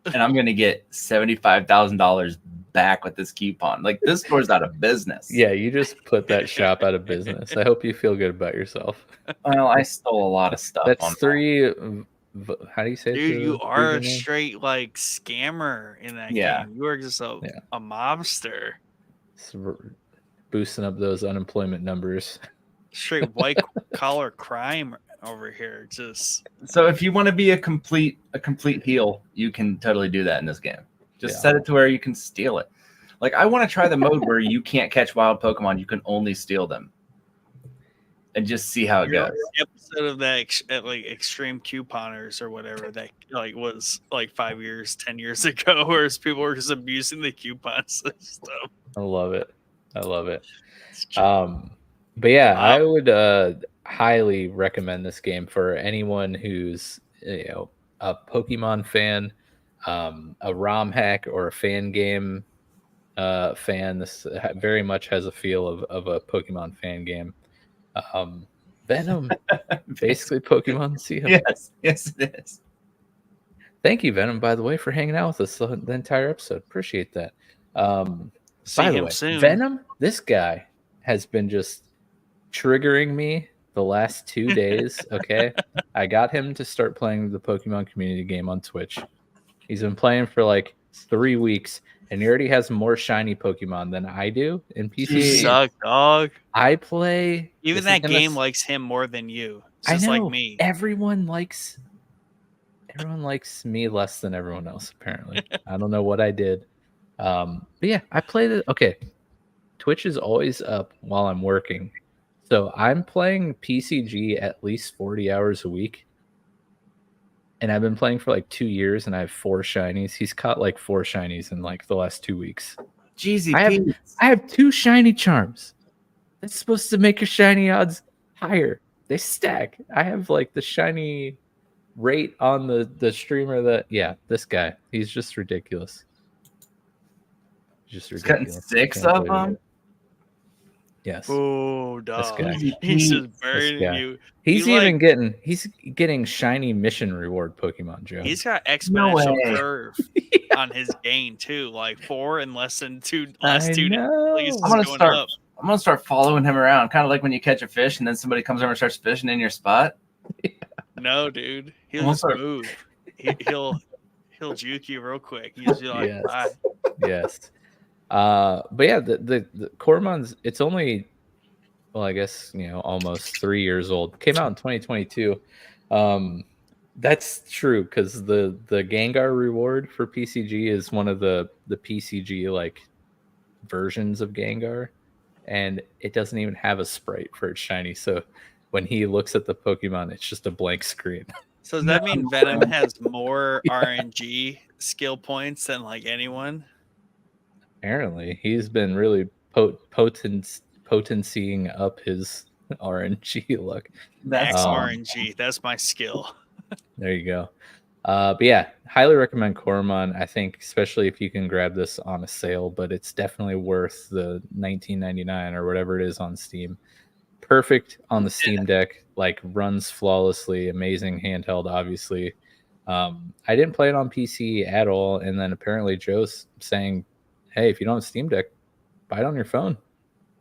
And I'm going to get $75,000 back with this coupon. Like, this store's out of business. Yeah, you just put that shop out of business. I hope you feel good about yourself. Well, I stole a lot of stuff. That's three. How do you say it? Dude, you are a straight, like, scammer in that game. You are just a mobster. Boosting up those unemployment numbers. Straight white-collar crime over here. Just so if you want to be a complete heel, you can totally do that in this game. Just set it to where you can steal it. Like I want to try the mode where you can't catch wild Pokemon, you can only steal them, and just see how it goes. Episode of that like Extreme Couponers or whatever that like was like 5 years, 10 years ago, where people were just abusing the coupon system. I love it. But yeah, I would highly recommend this game for anyone who's a Pokemon fan, a ROM hack, or a fan game fan, this very much has a feel of a Pokemon fan game. Venom, basically Pokemon. See him. Yes, it is. Thank you, Venom, by the way, for hanging out with us the entire episode. Appreciate that. See by the him way, soon. Venom, this guy has been just triggering me the last 2 days. Okay, I got him to start playing the Pokemon community game on Twitch. He's been playing for like 3 weeks, and he already has more shiny Pokemon than I do in You PCG. suck, dog. I play. Even that game likes him more than you. It's I just know. like me. Everyone likes me less than everyone else, apparently. I don't know what I did. But yeah, I played it. Okay. Twitch is always up while I'm working. So I'm playing PCG at least 40 hours a week. And I've been playing for like 2 years, and I have 4 shinies. He's caught like 4 shinies in like the last 2 weeks. Jeezy, I have 2 shiny charms. That's supposed to make your shiny odds higher. They stack. I have like the shiny rate on the streamer that this guy. He's just ridiculous. Just ridiculous. He's cutting 6 of them. Yes. Oh, dog. This guy. He's just burning you. He's getting shiny mission reward Pokemon, Joe. He's got exponential curve on his gain too, like 4 in less than 2 days. I'm gonna start following him around, kind of like when you catch a fish and then somebody comes over and starts fishing in your spot. No, dude, he'll just move. He'll juke you real quick. He's just like, bye. Yes. But yeah, the Coromon's, it's only, well, I guess, almost 3 years old. Came out in 2022. That's true, because the Gengar reward for PCG is one of the PCG like versions of Gengar, and it doesn't even have a sprite for its shiny. So when he looks at the Pokemon, it's just a blank screen. So does that mean Venom has more RNG skill points than like anyone? Apparently, he's been really potencying up his RNG luck. That's RNG. That's my skill. There you go. But yeah, highly recommend Coromon. I think, especially if you can grab this on a sale, but it's definitely worth the $19.99 or whatever it is on Steam. Perfect on the Steam Deck, like runs flawlessly. Amazing handheld, obviously. I didn't play it on PC at all, and then apparently Joe's saying, hey, if you don't have Steam Deck, buy it on your phone.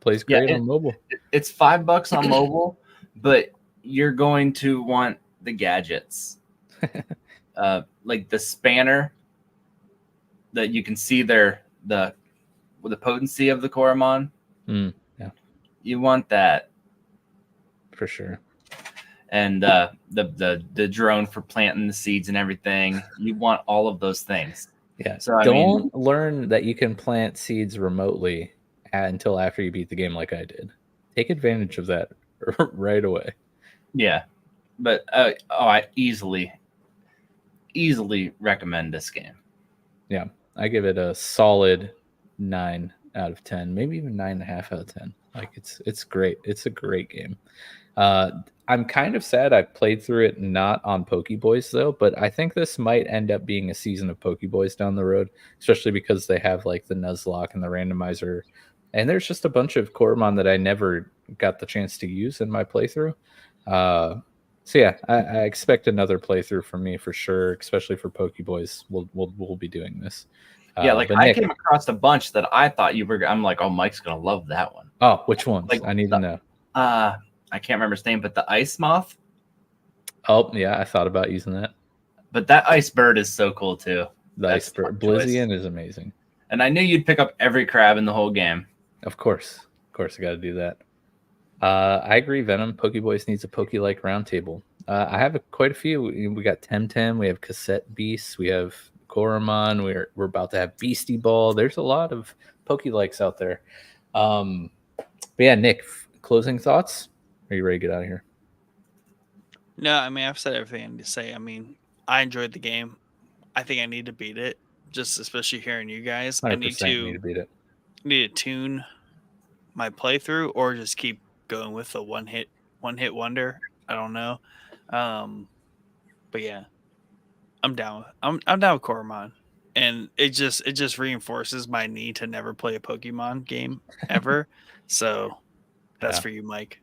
Plays great on mobile. It's $5 on mobile, but you're going to want the gadgets. Like the spanner that you can see the potency of the Coromon. Yeah. You want that. For sure. And the drone for planting the seeds and everything. You want all of those things. Yeah. So don't learn that you can plant seeds remotely until after you beat the game like I did. Take advantage of that right away. Yeah. But I easily recommend this game. Yeah. I give it a solid 9 out of 10, maybe even 9.5 out of 10. Like it's great. It's a great game. I'm kind of sad I played through it not on Pokeboys though, but I think this might end up being a season of Pokeboys down the road, especially because they have like the Nuzlocke and the randomizer, and there's just a bunch of Coromon that I never got the chance to use in my playthrough. So yeah, I expect another playthrough from me for sure, especially for Pokeboys. We'll be doing this. Yeah, like I came across a bunch that I thought you were. I'm like, oh, Mike's gonna love that one. Oh, which ones? Like, I need to know. I can't remember his name, but the ice moth. Oh yeah, I thought about using that. But that ice bird is so cool too. The ice bird, Blizzian is amazing. And I knew you'd pick up every crab in the whole game. Of course, I got to do that. I agree. Venom Pokeboys needs a Poke-like roundtable. I have quite a few. We got Temtem, we have Cassette Beasts, we have Coromon. We're about to have Beastie Ball. There's a lot of Poke-likes out there. But yeah, Nick, closing thoughts? Are you ready to get out of here? No, I mean, I've said everything I need to say. I mean, I enjoyed the game. I think I need to beat it, just especially hearing you guys. I need to beat it. Need to tune my playthrough or just keep going with the one hit wonder. I don't know. But yeah, I'm down. I'm down with Coromon, and it just reinforces my need to never play a Pokemon game ever. So that's for you, Mike.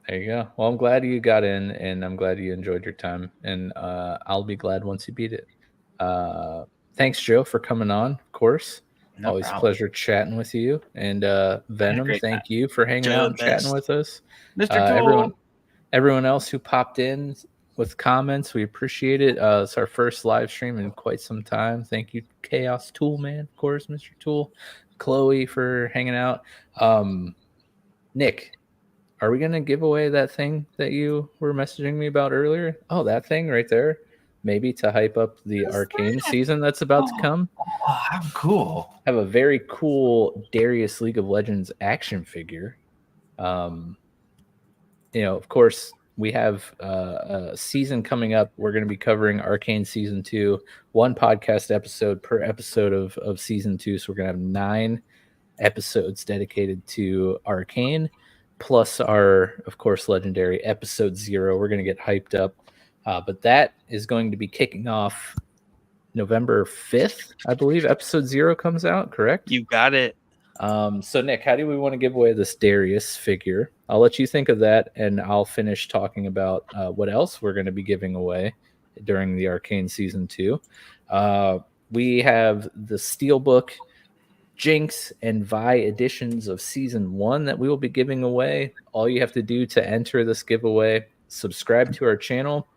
There you go. Well, I'm glad you got in, and I'm glad you enjoyed your time, and I'll be glad once you beat it. Thanks, Joe, for coming on. Of course, always a pleasure chatting with you. And Venom, thank you for hanging out and chatting with us. Mr. Everyone else who popped in with comments, we appreciate it. It's our first live stream in quite some time. Thank you, Chaos Tool Man, of course, Mr. Tool, Chloe for hanging out. Nick, are we gonna give away that thing that you were messaging me about earlier? Oh, that thing right there. Maybe to hype up the Arcane season that's about to come. Oh, how cool. Have a very cool Darius League of Legends action figure. Of course, we have a season coming up. We're going to be covering Arcane Season 2, one podcast episode per episode of Season 2. So we're going to have 9 episodes dedicated to Arcane, plus our, of course, legendary Episode 0. We're going to get hyped up. But that is going to be kicking off November 5th, I believe. Episode 0 comes out, correct? You got it. So Nick, how do we want to give away this Darius figure? I'll let you think of that, and I'll finish talking about what else we're going to be giving away during the Arcane Season 2. We have the Steelbook, Jinx, and Vi editions of Season 1 that we will be giving away. All you have to do to enter this giveaway, subscribe to our channel,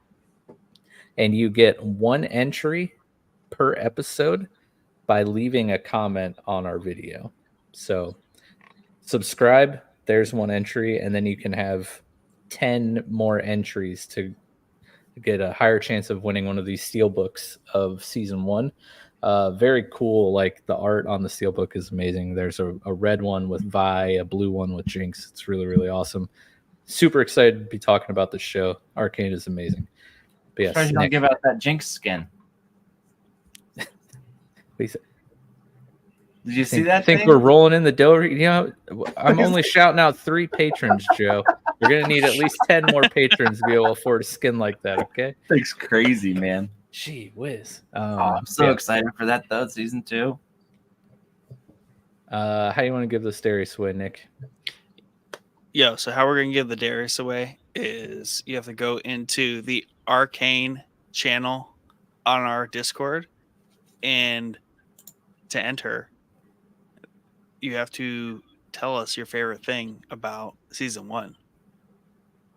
and you get 1 entry per episode by leaving a comment on our video. So subscribe, there's 1 entry, and then you can have 10 more entries to get a higher chance of winning one of these Steelbooks of Season 1. Very cool. Like, the art on the Steelbook is amazing. There's a red one with Vi, a blue one with Jinx. It's really, really awesome. Super excited to be talking about this show. Arcane is amazing. But yes, you don't give out that Jinx skin. Did you see that? I think we're rolling in the dough. I'm only shouting out 3 patrons, Joe. We're gonna need at least 10 more patrons to be able to afford a skin like that. Okay? That's crazy, man. Gee whiz! I'm so excited for that though. Season 2. How do you want to give this Darius away, Nick? So how we're gonna give the Darius away is you have to go into the Arcane channel on our Discord, and to enter, you have to tell us your favorite thing about Season 1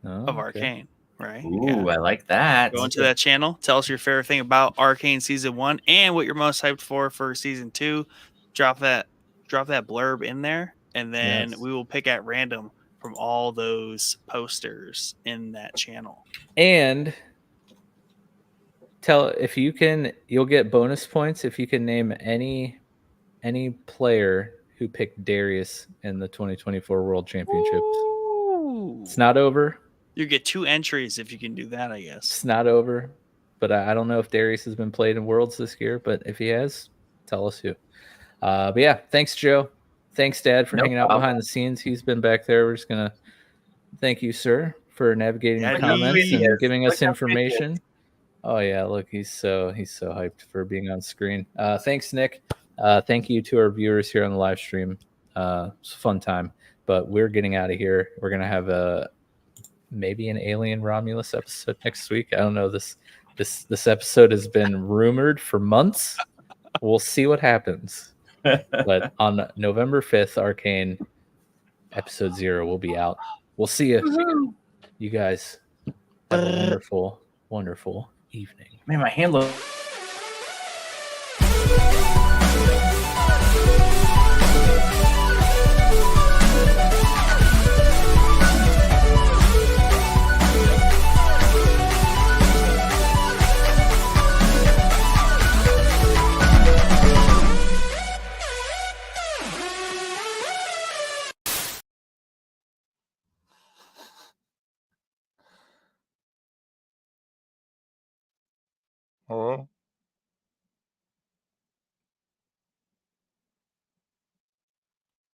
of Arcane, right? Ooh, I like that. Go into that channel, tell us your favorite thing about Arcane Season 1 and what you're most hyped for Season 2. Drop that blurb in there, and then we will pick at random from all those posters in that channel. And you'll get bonus points if you can name any player who picked Darius in the 2024 World Championships. Ooh. It's not over. You get 2 entries if you can do that, I guess. It's not over, but I don't know if Darius has been played in Worlds this year, but if he has, tell us who. But yeah, thanks, Joe. Thanks, Dad, for hanging out behind the scenes. He's been back there. We're just going to thank you, sir, for navigating the comments and giving us information. Oh, yeah, look, he's so hyped for being on screen. Thanks, Nick. Thank you to our viewers here on the live stream. It's a fun time, but we're getting out of here. We're going to have maybe an Alien Romulus episode next week. I don't know. This episode has been rumored for months. We'll see what happens. But on November 5th, Arcane Episode 0 will be out. We'll see you. Woo-hoo. You guys have a wonderful, wonderful evening. Man, my hand looks... Hello?